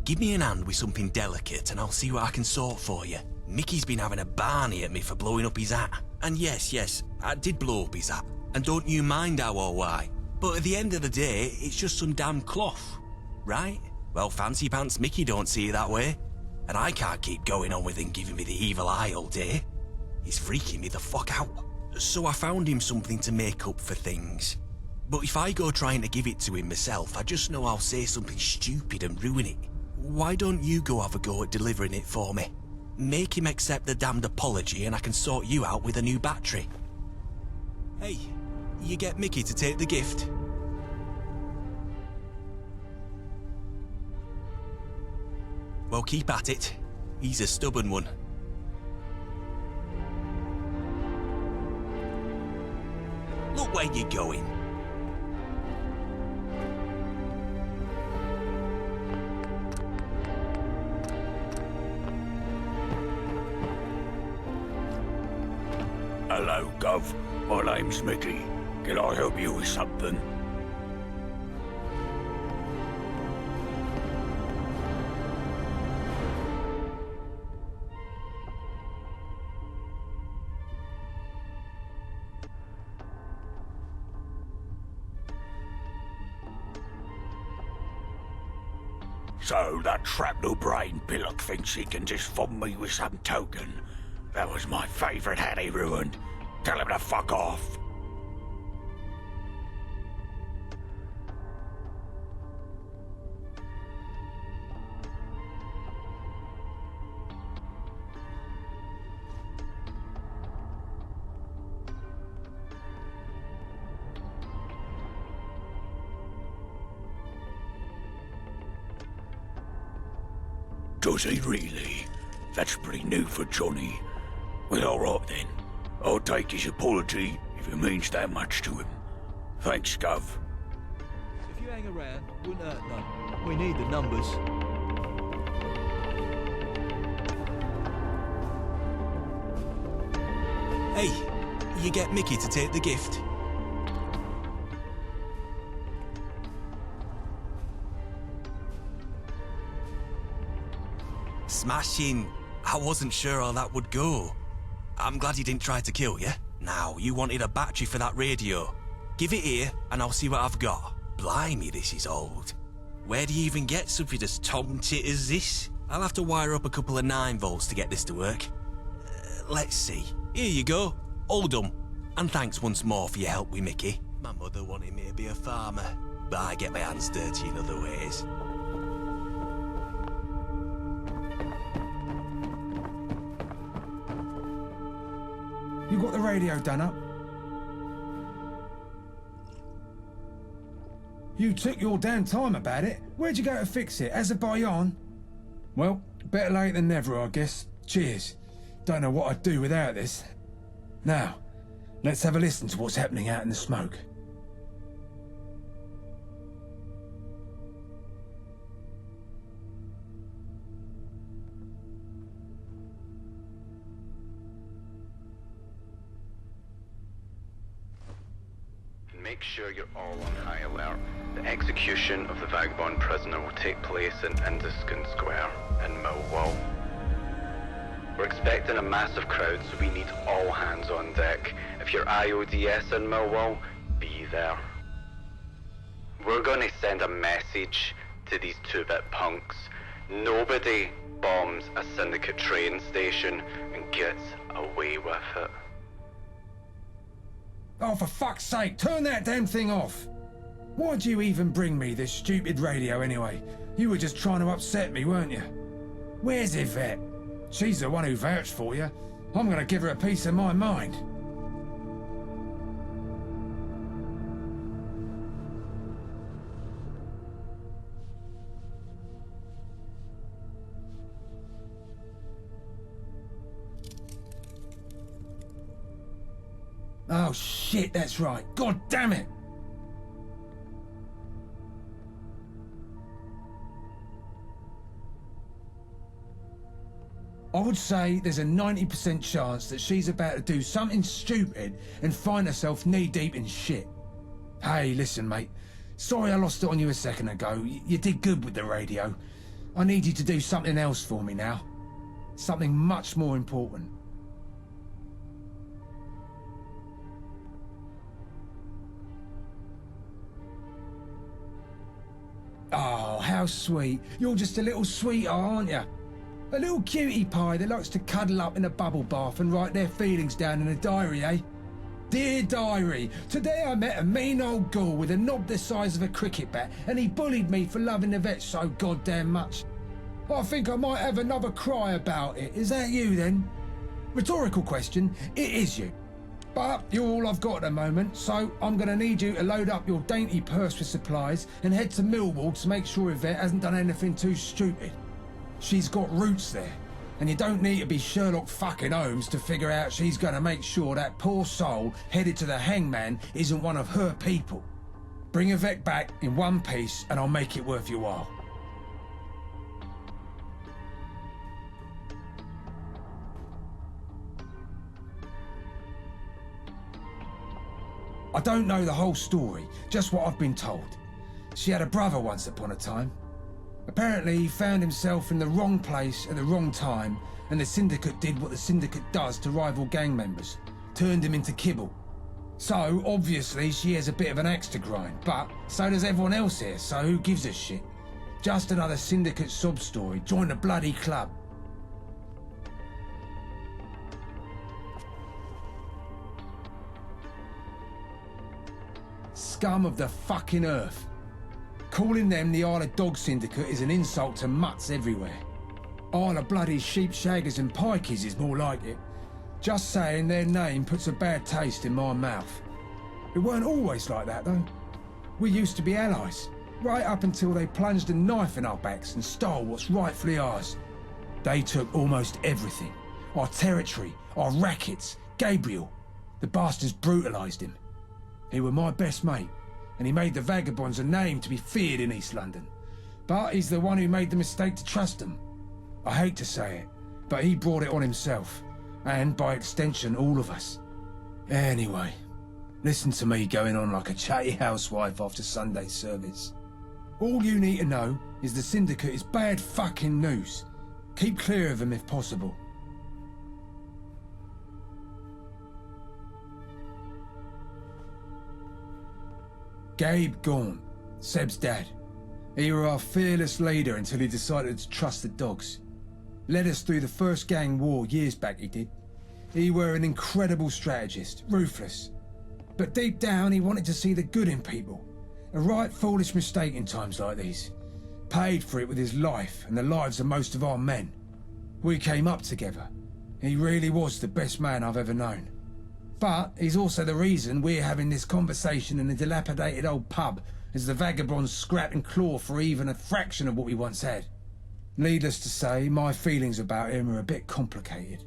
give me an hand with something delicate and I'll see what I can sort for you. Mickey's been having a barney at me for blowing up his hat. And yes, I did blow up his hat. And don't you mind how or why. But at the end of the day, it's just some damn cloth. Right? Well, fancy pants Mickey don't see it that way. And I can't keep going on with him giving me the evil eye all day. He's freaking me the fuck out. So I found him something to make up for things. But if I go trying to give it to him myself, I just know I'll say something stupid and ruin it. Why don't you go have a go at delivering it for me? Make him accept the damned apology and I can sort you out with a new battery. Hey, you get Mickey to take the gift? Well, keep at it. He's a stubborn one. Look where you're going. Hello, Gov. My name's Mickey. Can I help you with something? So that shrapnel brain pillock thinks he can just fob me with some token. That was my favourite hat he ruined. Tell him to fuck off. Does he really? That's pretty new for Johnny. Well, alright then. I'll take his apology if it means that much to him. Thanks, Gov. If you hang around, wouldn't hurt none. We need the numbers. Hey, you get Mickey to take the gift? Smashing. I wasn't sure how that would go. I'm glad he didn't try to kill you. Now, you wanted a battery for that radio. Give it here, and I'll see what I've got. Blimey, this is old. Where do you even get something as tom-tit as this? I'll have to wire up a couple of 9 volts to get this to work. Let's see. Here you go. All done. And thanks once more for your help with Mickey. My mother wanted me to be a farmer, but I get my hands dirty in other ways. You got the radio done up? You took your damn time about it. Where'd you go to fix it? Azerbaijan? Well, better late than never, I guess. Cheers. Don't know what I'd do without this. Now, let's have a listen to what's happening out in the smoke. Make sure you're all on high alert. The execution of the vagabond prisoner will take place in Induskin Square in Millwall. We're expecting a massive crowd, so we need all hands on deck. If you're IODS in Millwall, be there. We're going to send a message to these two-bit punks. Nobody bombs a syndicate train station and gets away with it. Oh, for fuck's sake, turn that damn thing off! Why'd you even bring me this stupid radio anyway? You were just trying to upset me, weren't you? Where's Yvette? She's the one who vouched for you. I'm gonna give her a piece of my mind. Oh shit, that's right. God damn it! I would say there's a 90% chance that she's about to do something stupid and find herself knee-deep in shit. Hey, listen, mate. Sorry I lost it on you a second ago. You did good with the radio. I need you to do something else for me now. Something much more important. Oh, how sweet. You're just a little sweetheart, aren't you? A little cutie pie that likes to cuddle up in a bubble bath and write their feelings down in a diary, eh? Dear diary, today I met a mean old ghoul with a knob the size of a cricket bat and he bullied me for loving Yvette so goddamn much. I think I might have another cry about it. Is that you then? Rhetorical question, it is you. But you're all I've got at the moment, so I'm going to need you to load up your dainty purse with supplies and head to Millwall to make sure Yvette hasn't done anything too stupid. She's got roots there, and you don't need to be Sherlock fucking Holmes to figure out she's going to make sure that poor soul headed to the hangman isn't one of her people. Bring Yvette back in one piece and I'll make it worth your while. I don't know the whole story, just what I've been told. She had a brother once upon a time. Apparently he found himself in the wrong place at the wrong time, and the syndicate did what the syndicate does to rival gang members, turned him into kibble. So, obviously she has a bit of an axe to grind, but so does everyone else here, so who gives a shit? Just another syndicate sob story, join the bloody club. Scum of the fucking earth. Calling them the Isle of Dogs Syndicate is an insult to mutts everywhere. Isle of bloody sheep shaggers and pikeys is more like it. Just saying their name puts a bad taste in my mouth. It weren't always like that though. We used to be allies, right up until they plunged a knife in our backs and stole what's rightfully ours. They took almost everything. Our territory, our rackets, Gabriel. The bastards brutalised him. He were my best mate, and he made the Vagabonds a name to be feared in East London. But he's the one who made the mistake to trust them. I hate to say it, but he brought it on himself, and by extension all of us. Anyway, listen to me going on like a chatty housewife after Sunday service. All you need to know is the Syndicate is bad fucking news. Keep clear of them if possible. Gabe Gaunt, Seb's dad. He were our fearless leader until he decided to trust the dogs. Led us through the first gang war years back, he did. He were an incredible strategist, ruthless. But deep down he wanted to see the good in people. A right foolish mistake in times like these. Paid for it with his life and the lives of most of our men. We came up together. He really was the best man I've ever known. But he's also the reason we're having this conversation in a dilapidated old pub as the Vagabonds scrap and claw for even a fraction of what we once had. Needless to say, my feelings about him are a bit complicated.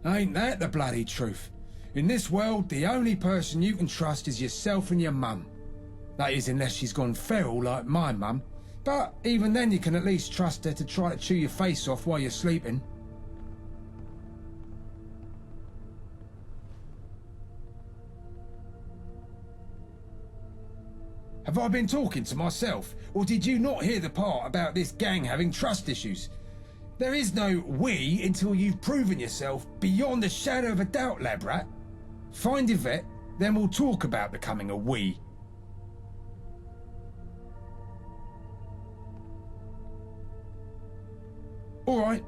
Ain't that the bloody truth? In this world, the only person you can trust is yourself and your mum. That is, unless she's gone feral like my mum. But even then, you can at least trust her to try to chew your face off while you're sleeping. Have I been talking to myself, or did you not hear the part about this gang having trust issues? There is no we until you've proven yourself beyond a shadow of a doubt, lab rat. Find Yvette, then we'll talk about becoming a we. All right.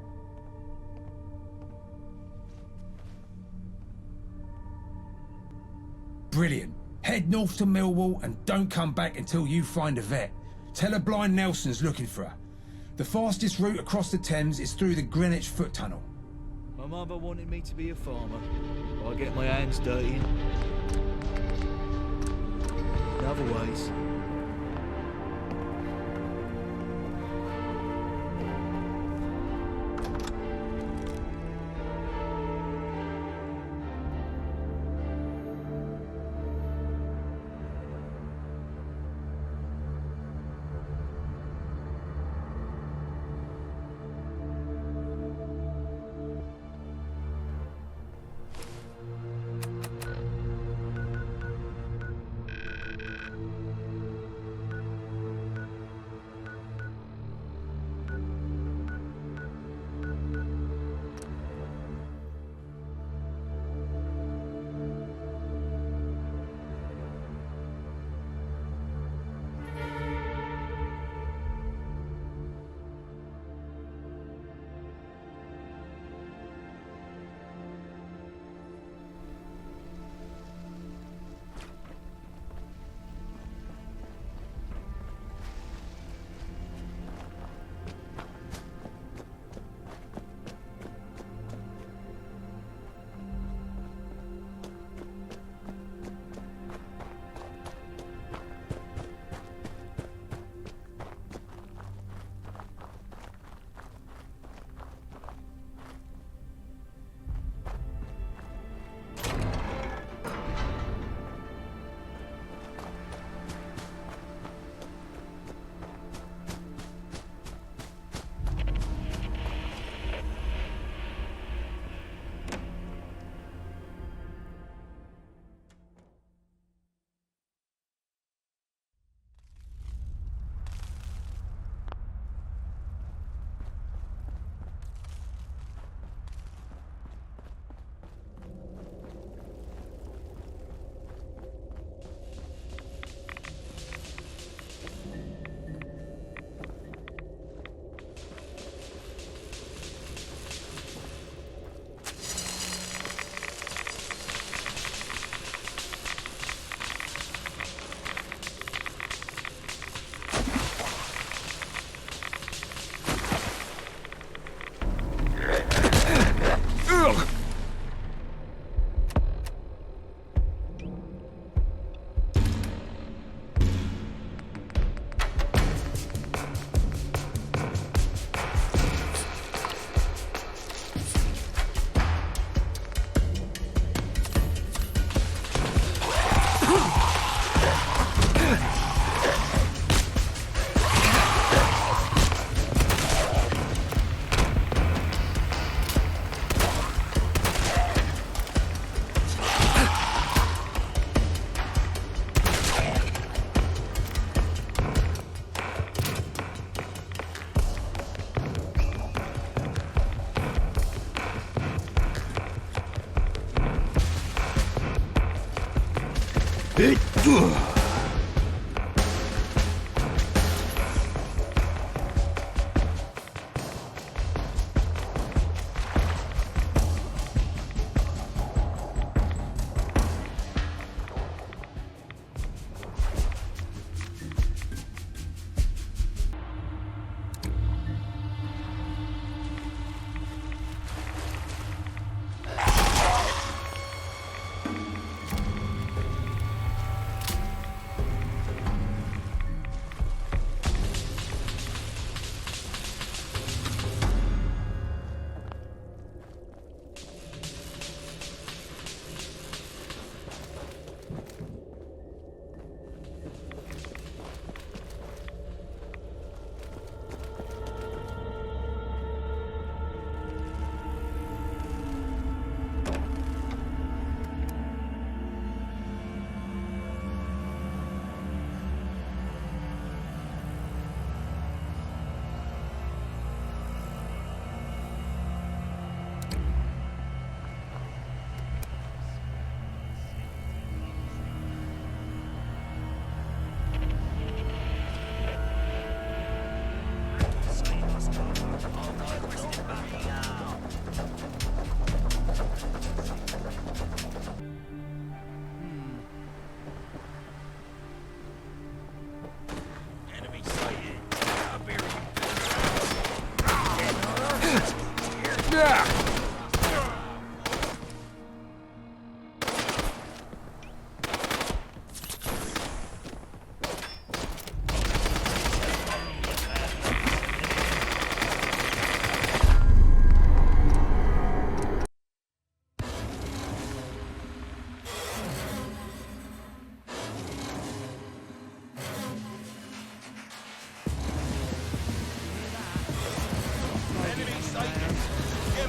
Brilliant. Head north to Millwall and don't come back until you find Yvette. Tell her Blind Nelson's looking for her. The fastest route across the Thames is through the Greenwich Foot Tunnel. My mother wanted me to be a farmer. I get my hands dirty in other ways.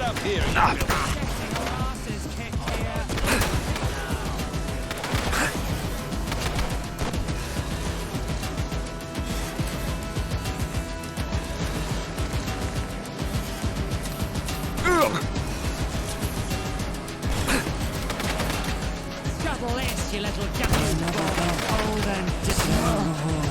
up here. Double S, you little jumping ball. Old and dismal.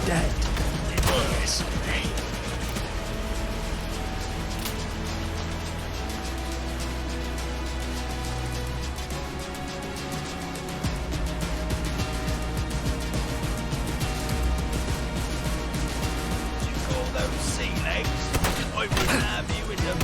Dead. Yes, You call those sea legs? I wouldn't have you in them.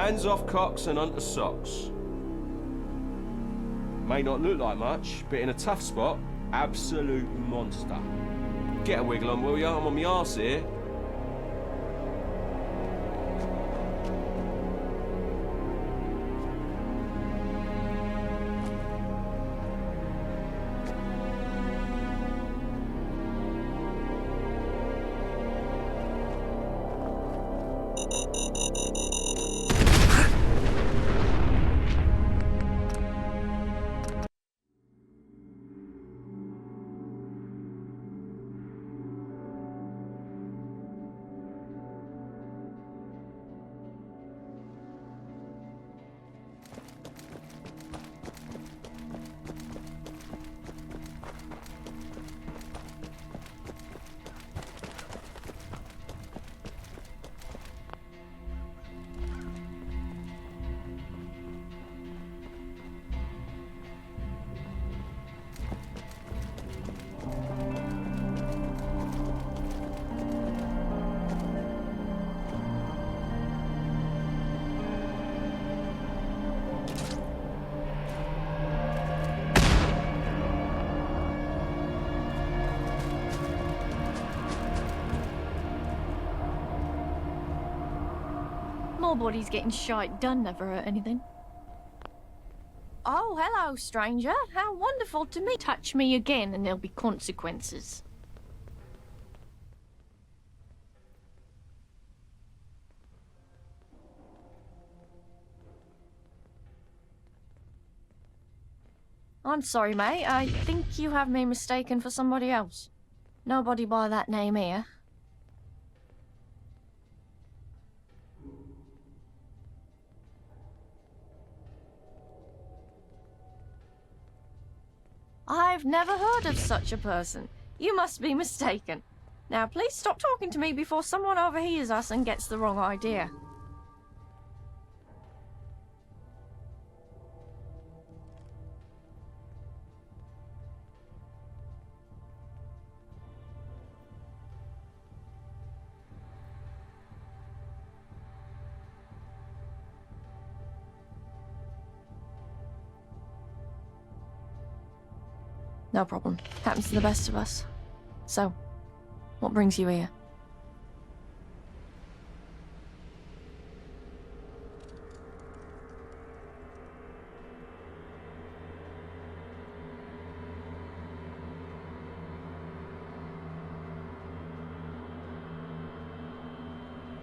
Hands off cocks and onto socks. May not look like much, but in a tough spot, absolute monster. Get a wiggle on, will ya? I'm on my arse here. Nobody's getting shite done never hurt anything. Oh, hello, stranger. How wonderful to meet. Touch me again and there'll be consequences. I'm sorry, mate. I think you have me mistaken for somebody else. Nobody by that name here. I've never heard of such a person. You must be mistaken. Now, please stop talking to me before someone overhears us and gets the wrong idea. No problem. Happens to the best of us. So, what brings you here?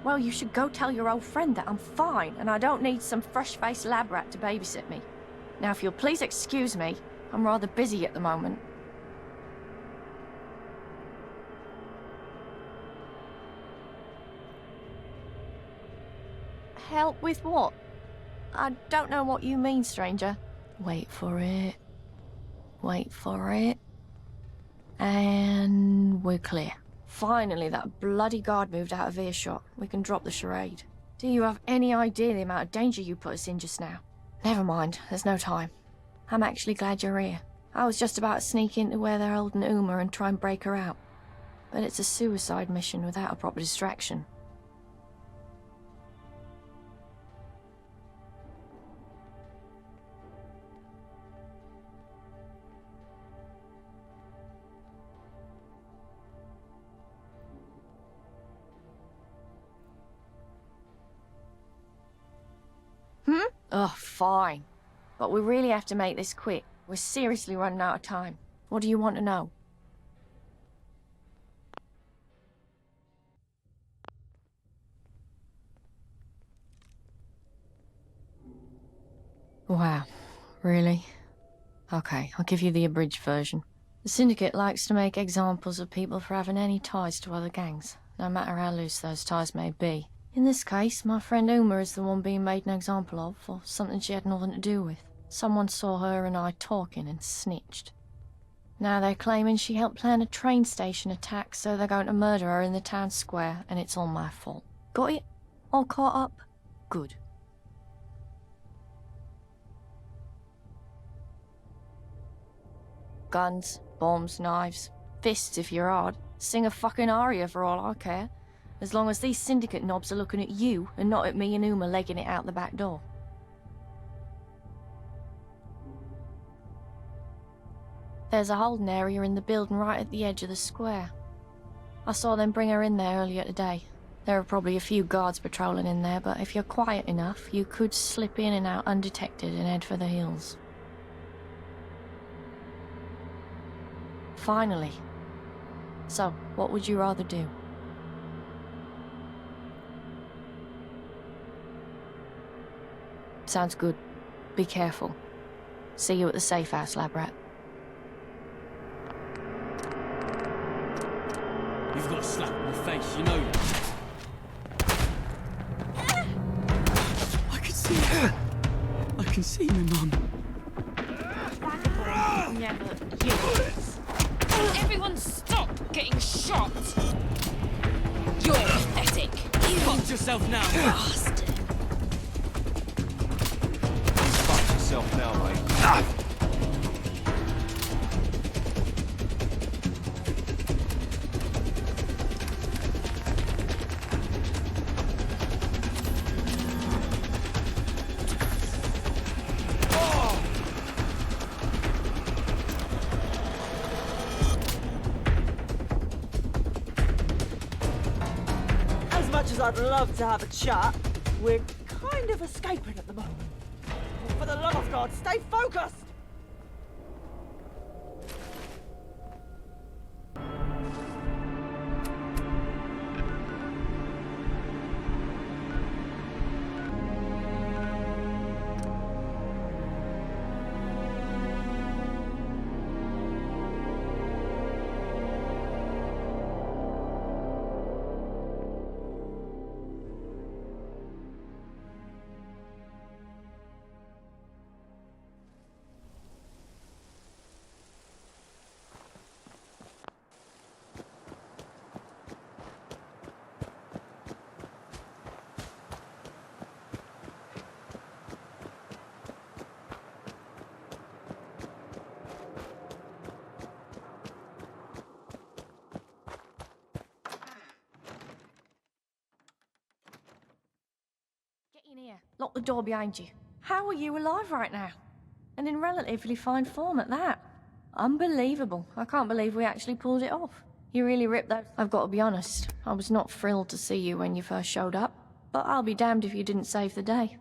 Well, you should go tell your old friend that I'm fine and I don't need some fresh-faced lab rat to babysit me. Now, if you'll please excuse me, I'm rather busy at the moment. Help with what? I don't know what you mean, stranger. Wait for it. Wait for it. And we're clear. Finally, that bloody guard moved out of earshot. We can drop the charade. Do you have any idea the amount of danger you put us in just now? Never mind, there's no time. I'm actually glad you're here. I was just about to sneak into where they're holding Uma and try and break her out. But it's a suicide mission without a proper distraction. Oh, fine. But we really have to make this quick. We're seriously running out of time. What do you want to know? Wow. Really? Okay, I'll give you the abridged version. The Syndicate likes to make examples of people for having any ties to other gangs, no matter how loose those ties may be. In this case, my friend Uma is the one being made an example of for something she had nothing to do with. Someone saw her and I talking and snitched. Now they're claiming she helped plan a train station attack, so they're going to murder her in the town square, and it's all my fault. Got it? All caught up? Good. Guns, bombs, knives, fists if you're hard. Sing a fucking aria for all I care. as long as these syndicate knobs are looking at you and not at me and Uma legging it out the back door. There's a holding area in the building right at the edge of the square. I saw them bring her in there earlier today. There are probably a few guards patrolling in there, but if you're quiet enough, you could slip in and out undetected and head for the hills. Finally. So, what would you rather do? Sounds good. Be careful. See you at the safe house, lab rat. You've got a slap in the face, you know that. I can see her. I can see my mum. Everyone stop getting shot! You're pathetic. Fuck yourself now, Bastard. Fuck yourself now, mate. As much as I'd love to have a chat, we're kind of escaping at the moment. For the love of God, stay focused! In here. Lock the door behind you. How are you alive right now? And in relatively fine form at that. Unbelievable. I can't believe we actually pulled it off. You really ripped that. I've got to be honest. I was not thrilled to see you when you first showed up. But I'll be damned if you didn't save the day.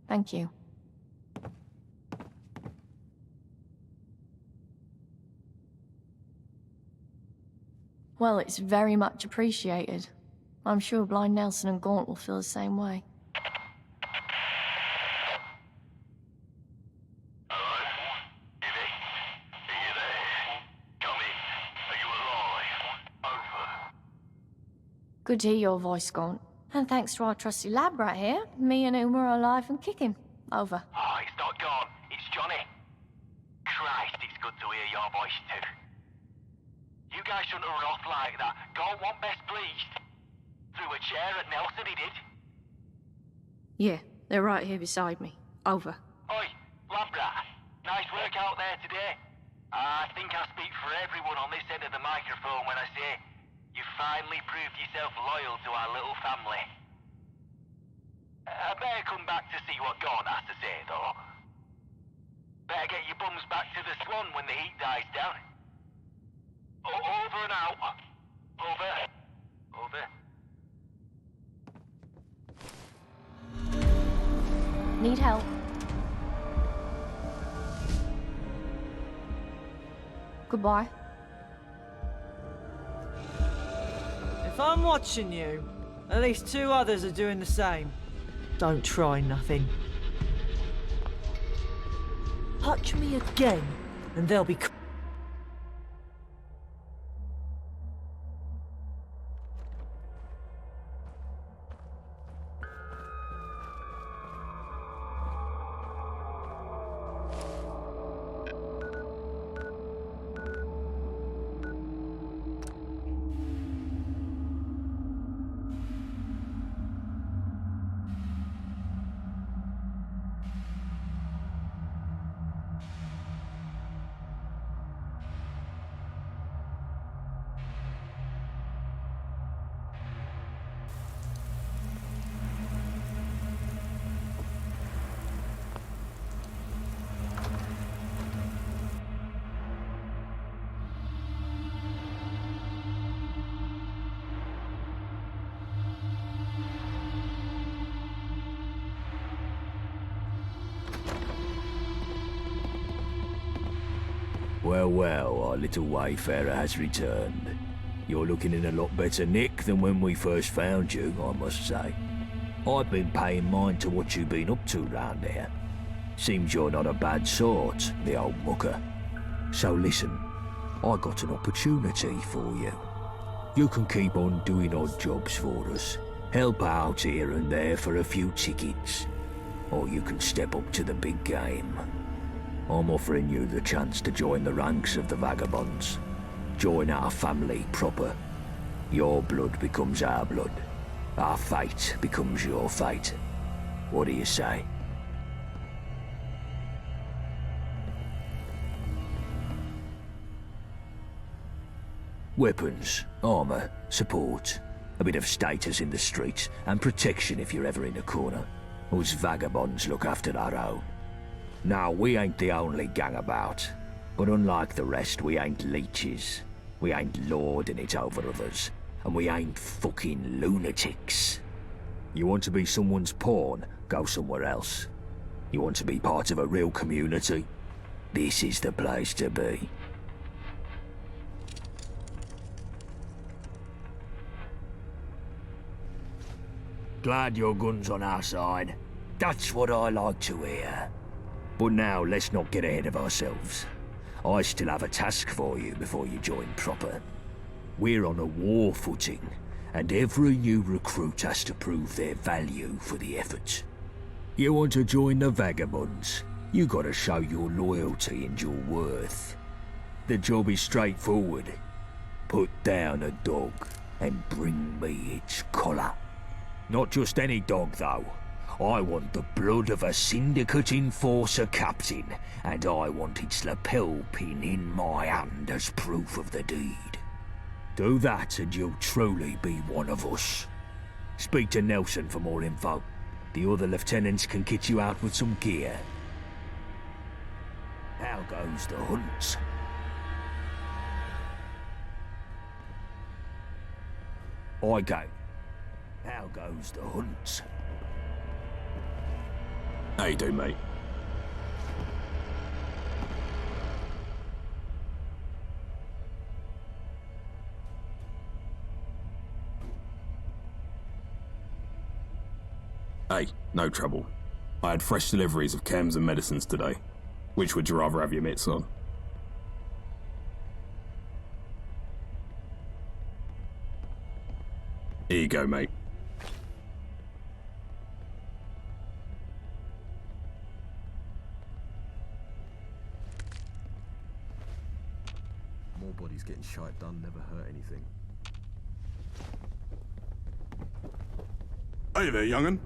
Thank you. Well, it's very much appreciated. I'm sure Blind Nelson and Gaunt will feel the same way. Good to hear your voice, Gaunt. And thanks to our trusty lab rat here, me and Uma are alive and kicking. Over. Oh, it's not gone. It's Johnny. Christ, it's good to hear your voice too. You guys shouldn't have run off like that. Gaunt wasn't best pleased. Threw a chair at Nelson, he did. Yeah, they're right here beside me. Over. Oi, lab rat. Nice work out there today. I think I speak for everyone on this end of the microphone when I say you finally proved yourself loyal to our little family. I better come back to see what Gaunt has to say, though. Better get your bums back to the Swan when the heat dies down. Over and out. Over. Over. Need help? Goodbye. If I'm watching you, at least 2 others are doing the same. Don't try nothing. Touch me again, and they'll be... Well, well, our little wayfarer has returned. You're looking in a lot better nick than when we first found you, I must say. I've been paying mind to what you've been up to round here. Seems you're not a bad sort, the old mucker. So listen, I got an opportunity for you. You can keep on doing odd jobs for us, help out here and there for a few tickets, or you can step up to the big game. I'm offering you the chance to join the ranks of the Vagabonds. Join our family proper. Your blood becomes our blood. Our fate becomes your fate. What do you say? Weapons, armour, support, a bit of status in the streets, and protection if you're ever in a corner. Us Vagabonds look after our own. Now, we ain't the only gang about, but unlike the rest, we ain't leeches. We ain't lording it over others, and we ain't fucking lunatics. You want to be someone's pawn, go somewhere else. You want to be part of a real community? This is the place to be. Glad your gun's on our side. That's what I like to hear. But now, let's not get ahead of ourselves. I still have a task for you before you join proper. We're on a war footing, and every new recruit has to prove their value for the effort. You want to join the Vagabonds, you gotta show your loyalty and your worth. The job is straightforward. Put down a dog and bring me its collar. Not just any dog, though. I want the blood of a syndicate enforcer captain, and I want its lapel pin in my hand as proof of the deed. Do that and you'll truly be one of us. Speak to Nelson for more info. The other lieutenants can kit you out with some gear. How goes the hunt? I go. How goes the hunt? How you doing, mate? Hey, no trouble. I had fresh deliveries of chems and medicines today. Which would you rather have your mitts on? Here you go, mate. More bodies getting shite done never hurt anything. Hey there, young'un.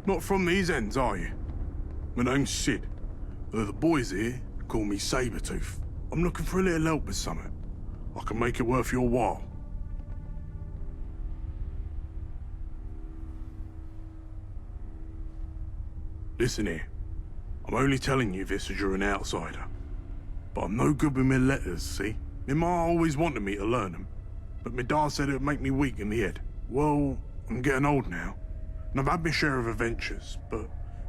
Not from these ends, are you? My name's Sid. The boys here call me Sabretooth. I'm looking for a little help with something. I can make it worth your while. Listen here. I'm only telling you this as you're an outsider. But I'm no good with my letters, see? My ma always wanted me to learn them. But my dad said it would make me weak in the head. Well, I'm getting old now. And I've had my share of adventures, but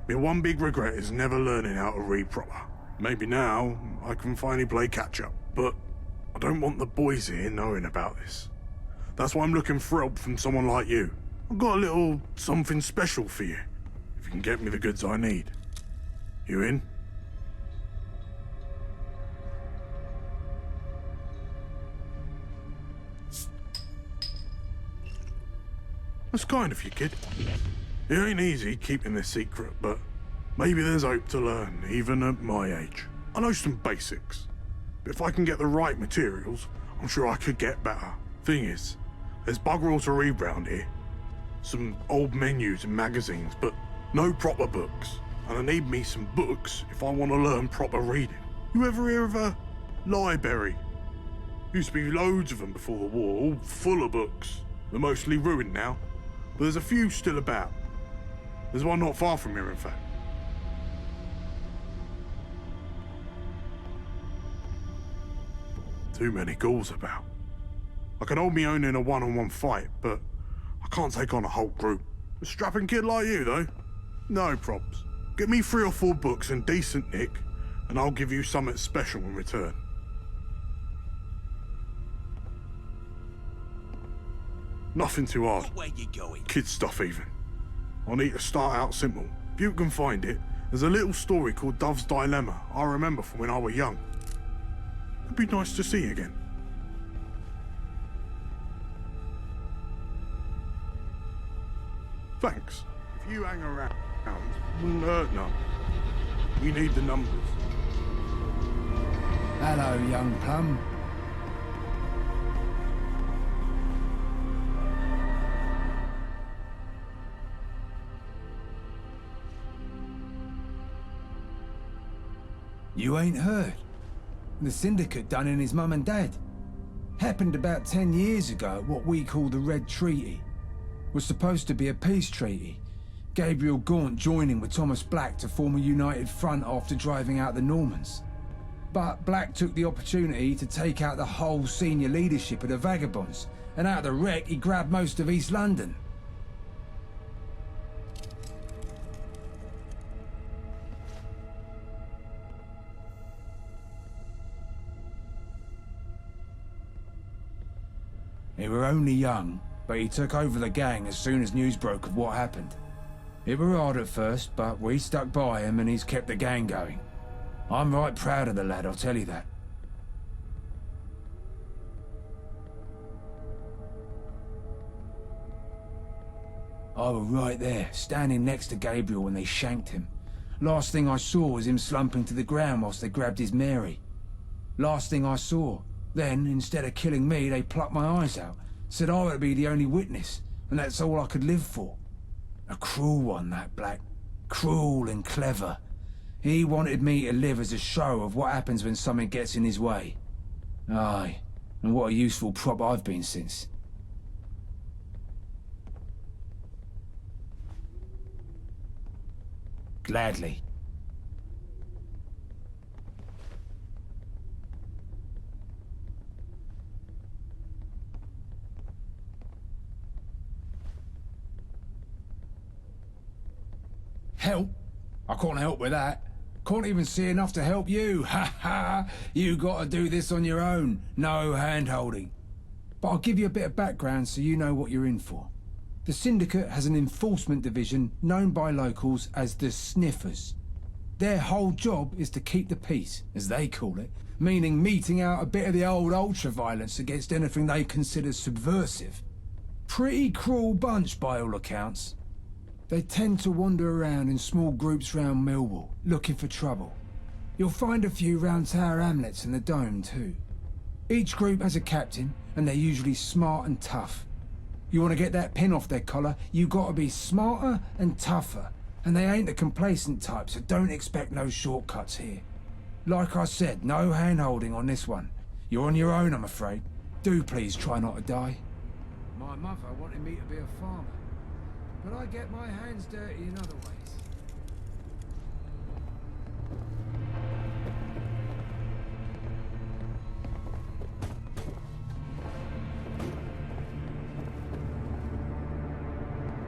my one big regret is never learning how to read proper. Maybe now I can finally play catch-up, but I don't want the boys here knowing about this. That's why I'm looking for help from someone like you. I've got a little something special for you, if you can get me the goods I need. You in? That's kind of you, kid. It ain't easy keeping this secret, but maybe there's hope to learn, even at my age. I know some basics, but if I can get the right materials, I'm sure I could get better. Thing is, there's bugger all to read round here. Some old menus and magazines, but no proper books. And I need me some books if I want to learn proper reading. You ever hear of a library? Used to be loads of them before the war, all full of books. They're mostly ruined now, but there's a few still about. There's one not far from here, in fact. Too many ghouls about. I can hold me own in a one-on-one fight, but I can't take on a whole group. A strapping kid like you, though? No probs. Get me 3 or 4 books in decent nick, and I'll give you something special in return. Nothing too hard. Where you going? Kid stuff even. I need to start out simple. If you can find it, there's a little story called Dove's Dilemma I remember from when I was young. It'd be nice to see you again. Thanks. If you hang around, wouldn't hurt none. We need the numbers. Hello, young plum. You ain't heard? The Syndicate done in his mum and dad. Happened about 10 years ago at what we call the Red Treaty. Was supposed to be a peace treaty. Gabriel Gaunt joining with Thomas Black to form a united front after driving out the Normans. But Black took the opportunity to take out the whole senior leadership of the Vagabonds, and out of the wreck he grabbed most of East London. He were only young, but he took over the gang as soon as news broke of what happened. It were hard at first, but we stuck by him and he's kept the gang going. I'm right proud of the lad, I'll tell you that. I were right there, standing next to Gabriel when they shanked him. Last thing I saw was him slumping to the ground whilst they grabbed his Mary. Last thing I saw. Then, instead of killing me, they plucked my eyes out, said I would be the only witness, and that's all I could live for. A cruel one, that Black. Cruel and clever. He wanted me to live as a show of what happens when something gets in his way. Aye, and what a useful prop I've been since. Gladly. Help? I can't help with that. Can't even see enough to help you. Ha ha! You gotta do this on your own. No hand-holding. But I'll give you a bit of background so you know what you're in for. The Syndicate has an enforcement division known by locals as the Sniffers. Their whole job is to keep the peace, as they call it, meaning meting out a bit of the old ultra-violence against anything they consider subversive. Pretty cruel bunch by all accounts. They tend to wander around in small groups round Millwall, looking for trouble. You'll find a few round Tower Hamlets and the Dome too. Each group has a captain, and they're usually smart and tough. You want to get that pin off their collar, you gotta be smarter and tougher. And they ain't the complacent type, so don't expect no shortcuts here. Like I said, no hand-holding on this one. You're on your own, I'm afraid. Do please try not to die. My mother wanted me to be a farmer. But I get my hands dirty in other ways.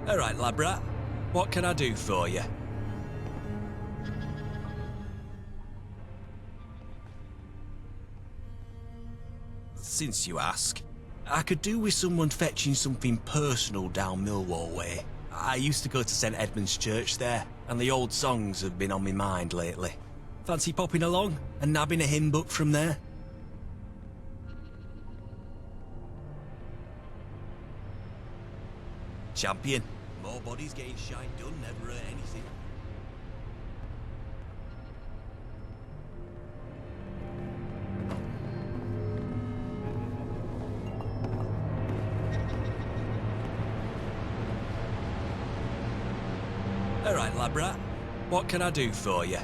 All right, Labrat. What can I do for you? Since you ask, I could do with someone fetching something personal down Millwall way. I used to go to St Edmund's Church there, and the old songs have been on my mind lately. Fancy popping along and nabbing a hymn book from there? Champion. More bodies getting shine done never hurt anything. All right, Labrat. What can I do for you?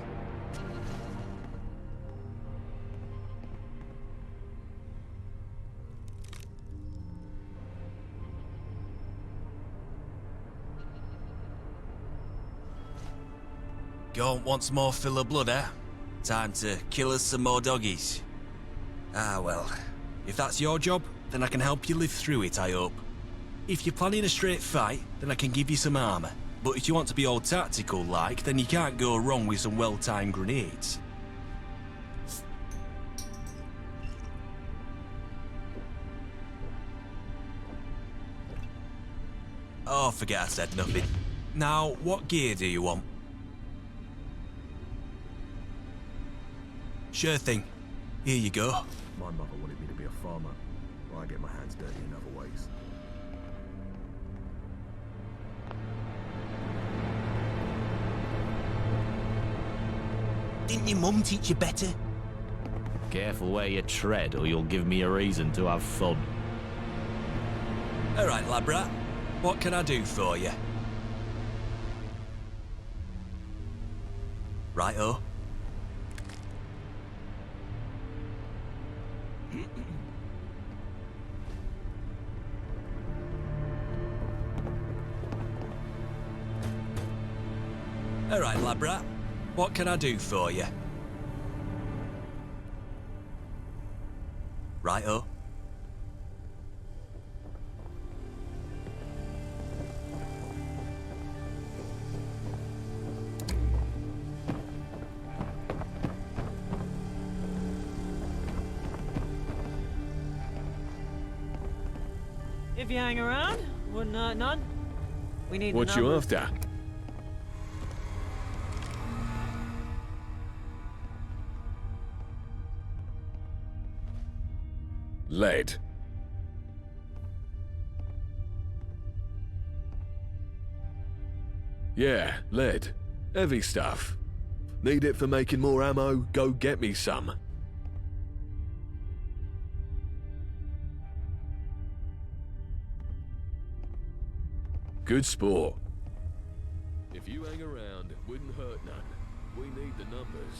Gaunt wants more fill of blood, eh? Time to kill us some more doggies. Ah, well. If that's your job, then I can help you live through it, I hope. If you're planning a straight fight, then I can give you some armour. But if you want to be all tactical like, then you can't go wrong with some well-timed grenades. Oh, forget I said nothing. Now, what gear do you want? Sure thing. Here you go. My mother wanted me to be a farmer. I get my hands dirty in other ways. Didn't your mum teach you better? Careful where you tread, or you'll give me a reason to have fun. All right, Labrat. What can I do for you? Righto. All right, Labrat. What can I do for you? Righto. If you hang around, wouldn't hurt none. We need What the you numbers. after? Lead. Yeah, lead. Heavy stuff. Need it for making more ammo? Go get me some. Good sport. If you hang around, wouldn't hurt none. We need the numbers.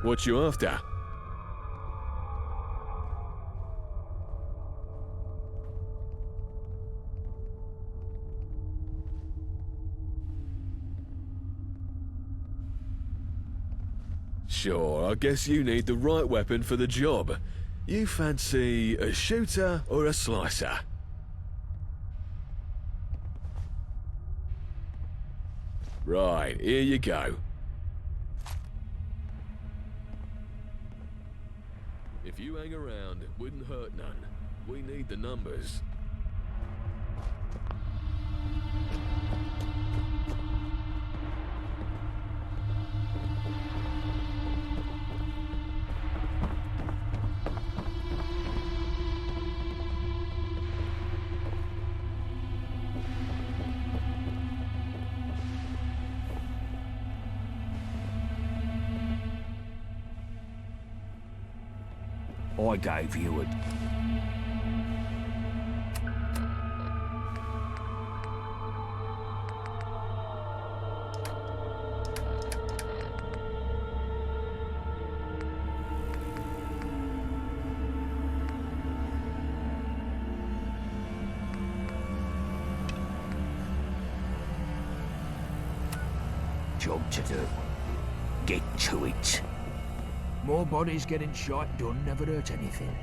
What you after? Sure, I guess you need the right weapon for the job. You fancy a shooter or a slicer? Right, here you go. If you hang around, wouldn't hurt none. We need the numbers. I gave you a... job to do. Get to it. More bodies getting shot done never hurt anything.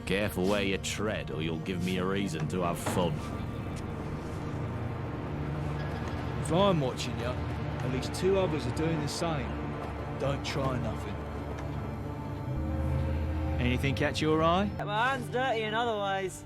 Careful where you tread, or you'll give me a reason to have fun. If I'm watching you, at least 2 others are doing the same. Don't try nothing. Anything catch your eye? Get my hands dirty in other ways.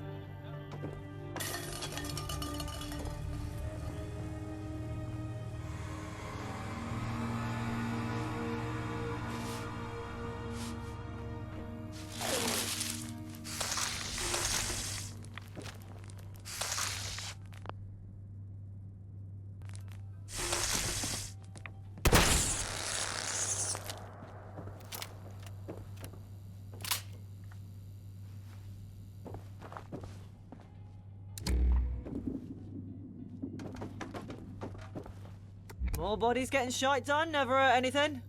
More bodies getting shite done, never hurt anything.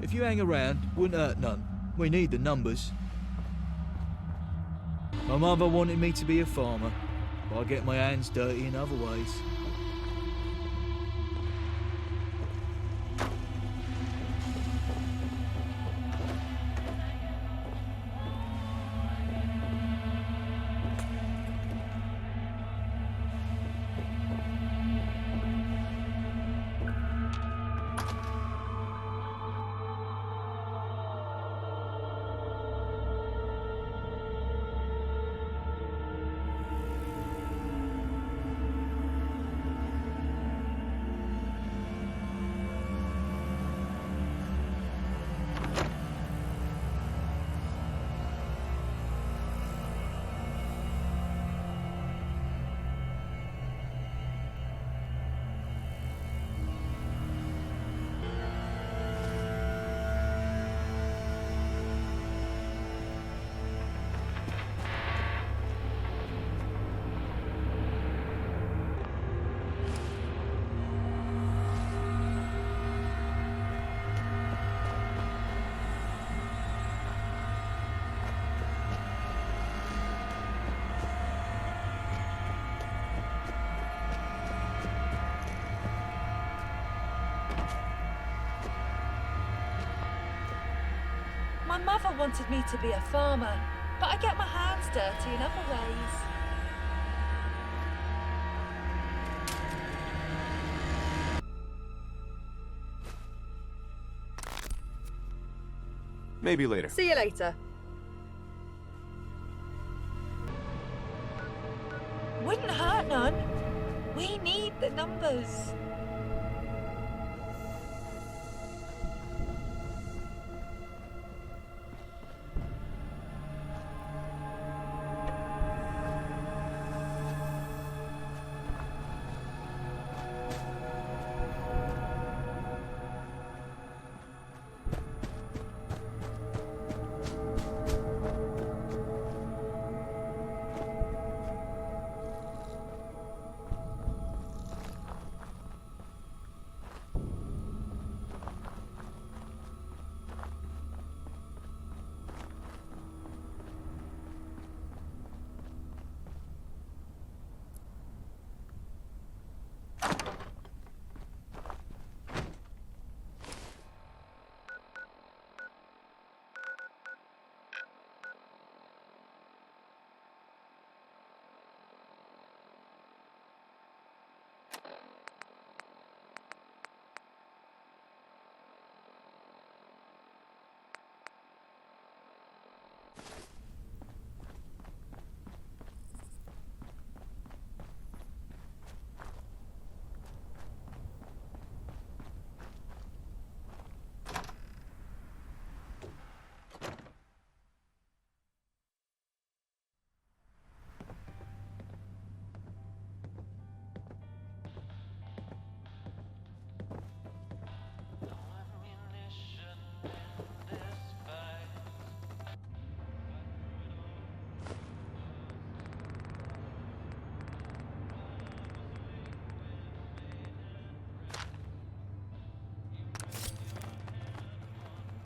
If you hang around, wouldn't hurt none. We need the numbers. My mother wanted me to be a farmer, but I get my hands dirty in other ways. My mother wanted me to be a farmer, but I get my hands dirty in other ways. Maybe later. See you later. Wouldn't hurt none. We need the numbers.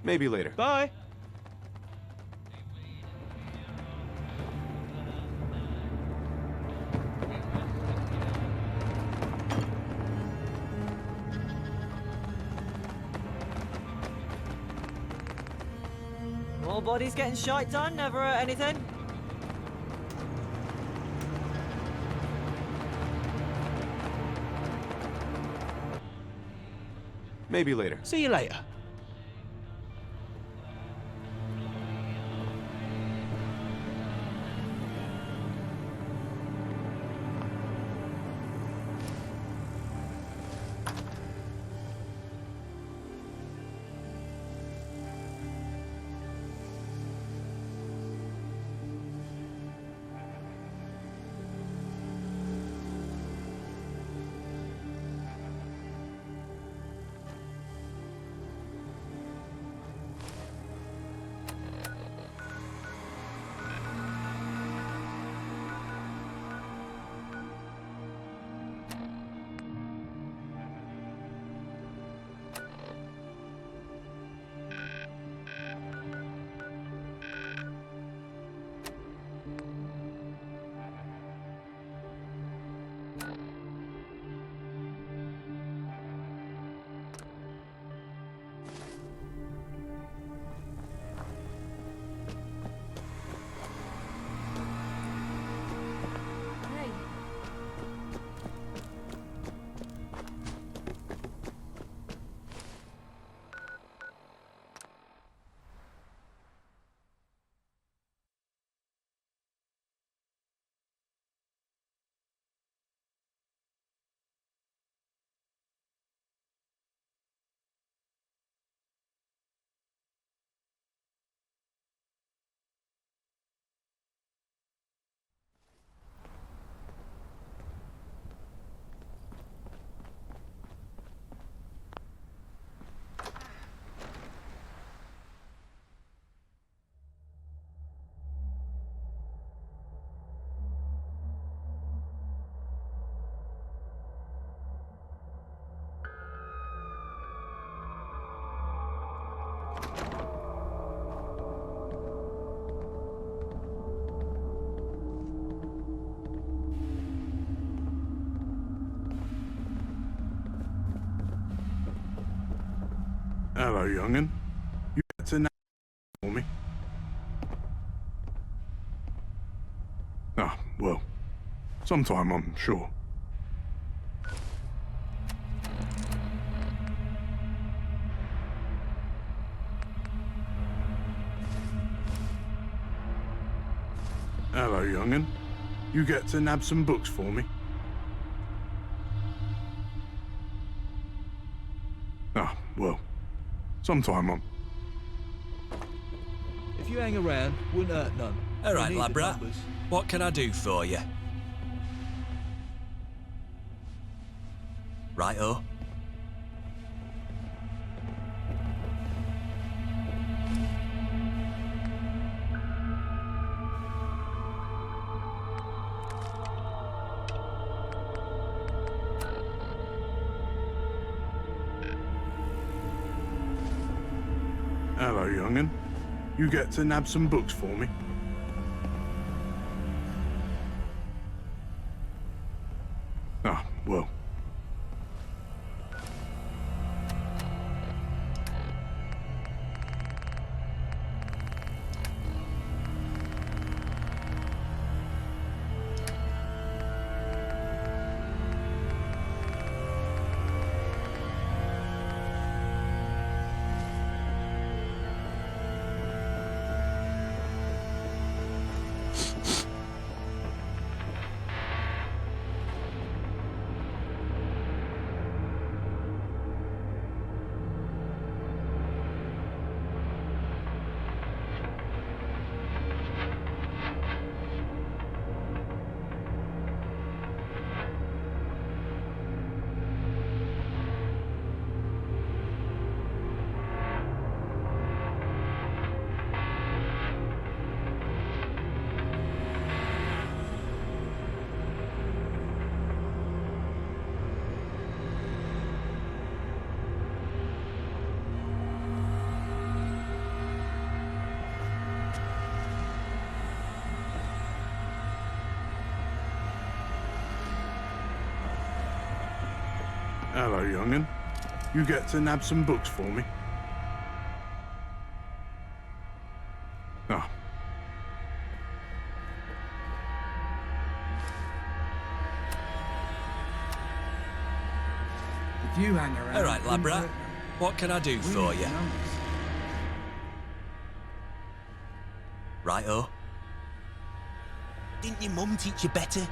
Maybe later. Bye. More bodies getting shite done, never hurt anything. Maybe later. See you later. Hello, young'un. You better nab for me. Ah, well, sometime, I'm sure. Hello, young'un. You get to nab some books for me? Ah, well, sometime, If you hang around, wouldn't hurt none. All right, We need the Labrat. numbers. What can I do for you? Righto. Hello, young'un. You get to nab some books for me? Ah, well. Hello, young'un. You get to nab some books for me? Ah. If you hang around... All right, Labra. What can I do for you? Righto. Didn't your mum teach you better?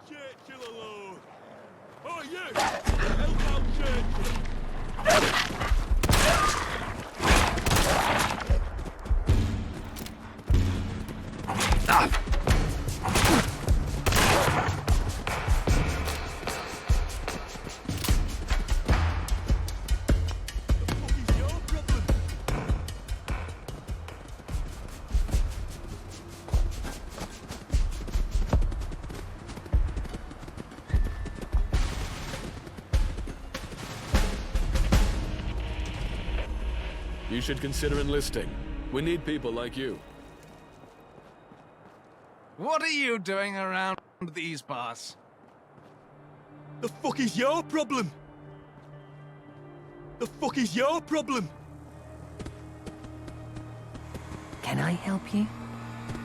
Churchill alone. Oh, you! Help out Churchill! You should consider enlisting. We need people like you. What are you doing around these parts? The fuck is your problem? The fuck is your problem? Can I help you?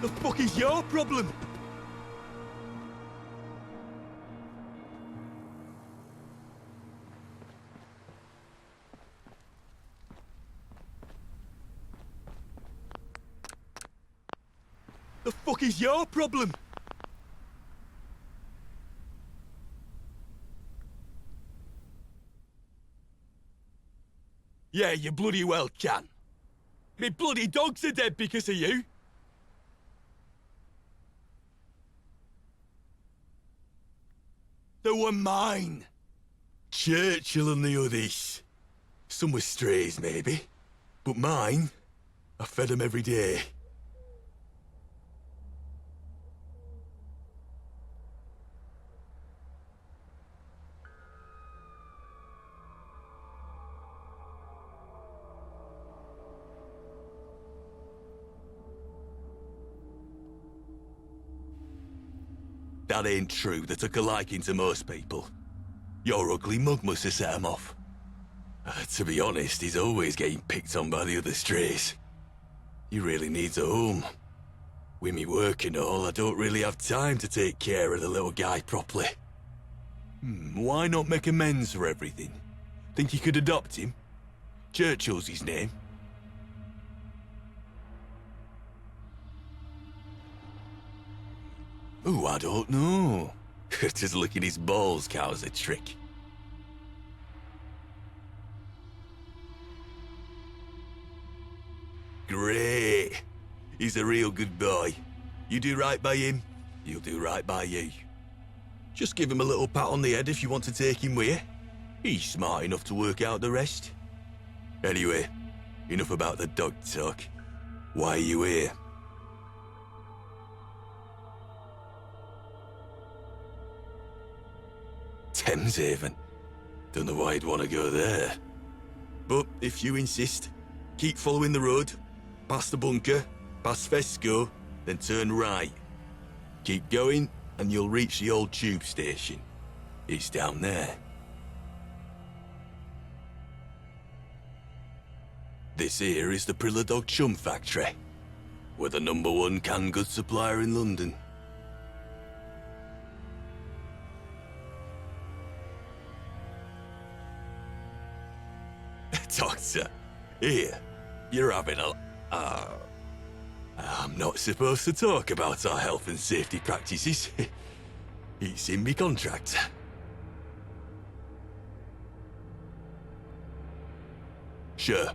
The fuck is your problem? The fuck is your problem? Yeah, you bloody well can. Me bloody dogs are dead because of you. They were mine. Churchill and the others. Some were strays, maybe. But mine, I fed them every day. That ain't true. They took a liking to most people. Your ugly mug must have set him off. To be honest, he's always getting picked on by the other strays. He really needs a home. With me work and all, I don't really have time to take care of the little guy properly. Why not make amends for everything? Think you could adopt him? Churchill's his name. Oh, I don't know. Just licking his balls counts a trick. Great. He's a real good boy. You do right by him, he'll do right by you. Just give him a little pat on the head if you want to take him with you. He's smart enough to work out the rest. Anyway, enough about the dog talk. Why are you here? Thameshaven. Don't know why you'd want to go there. But if you insist, keep following the road, past the bunker, past Fesco, then turn right. Keep going, and you'll reach the old tube station. It's down there. This here is the Prilla Dog Chum Factory. We're the #1 canned goods supplier in London. Doctor, here, you're having a... I'm not supposed to talk about our health and safety practices. It's in me contract. Sure.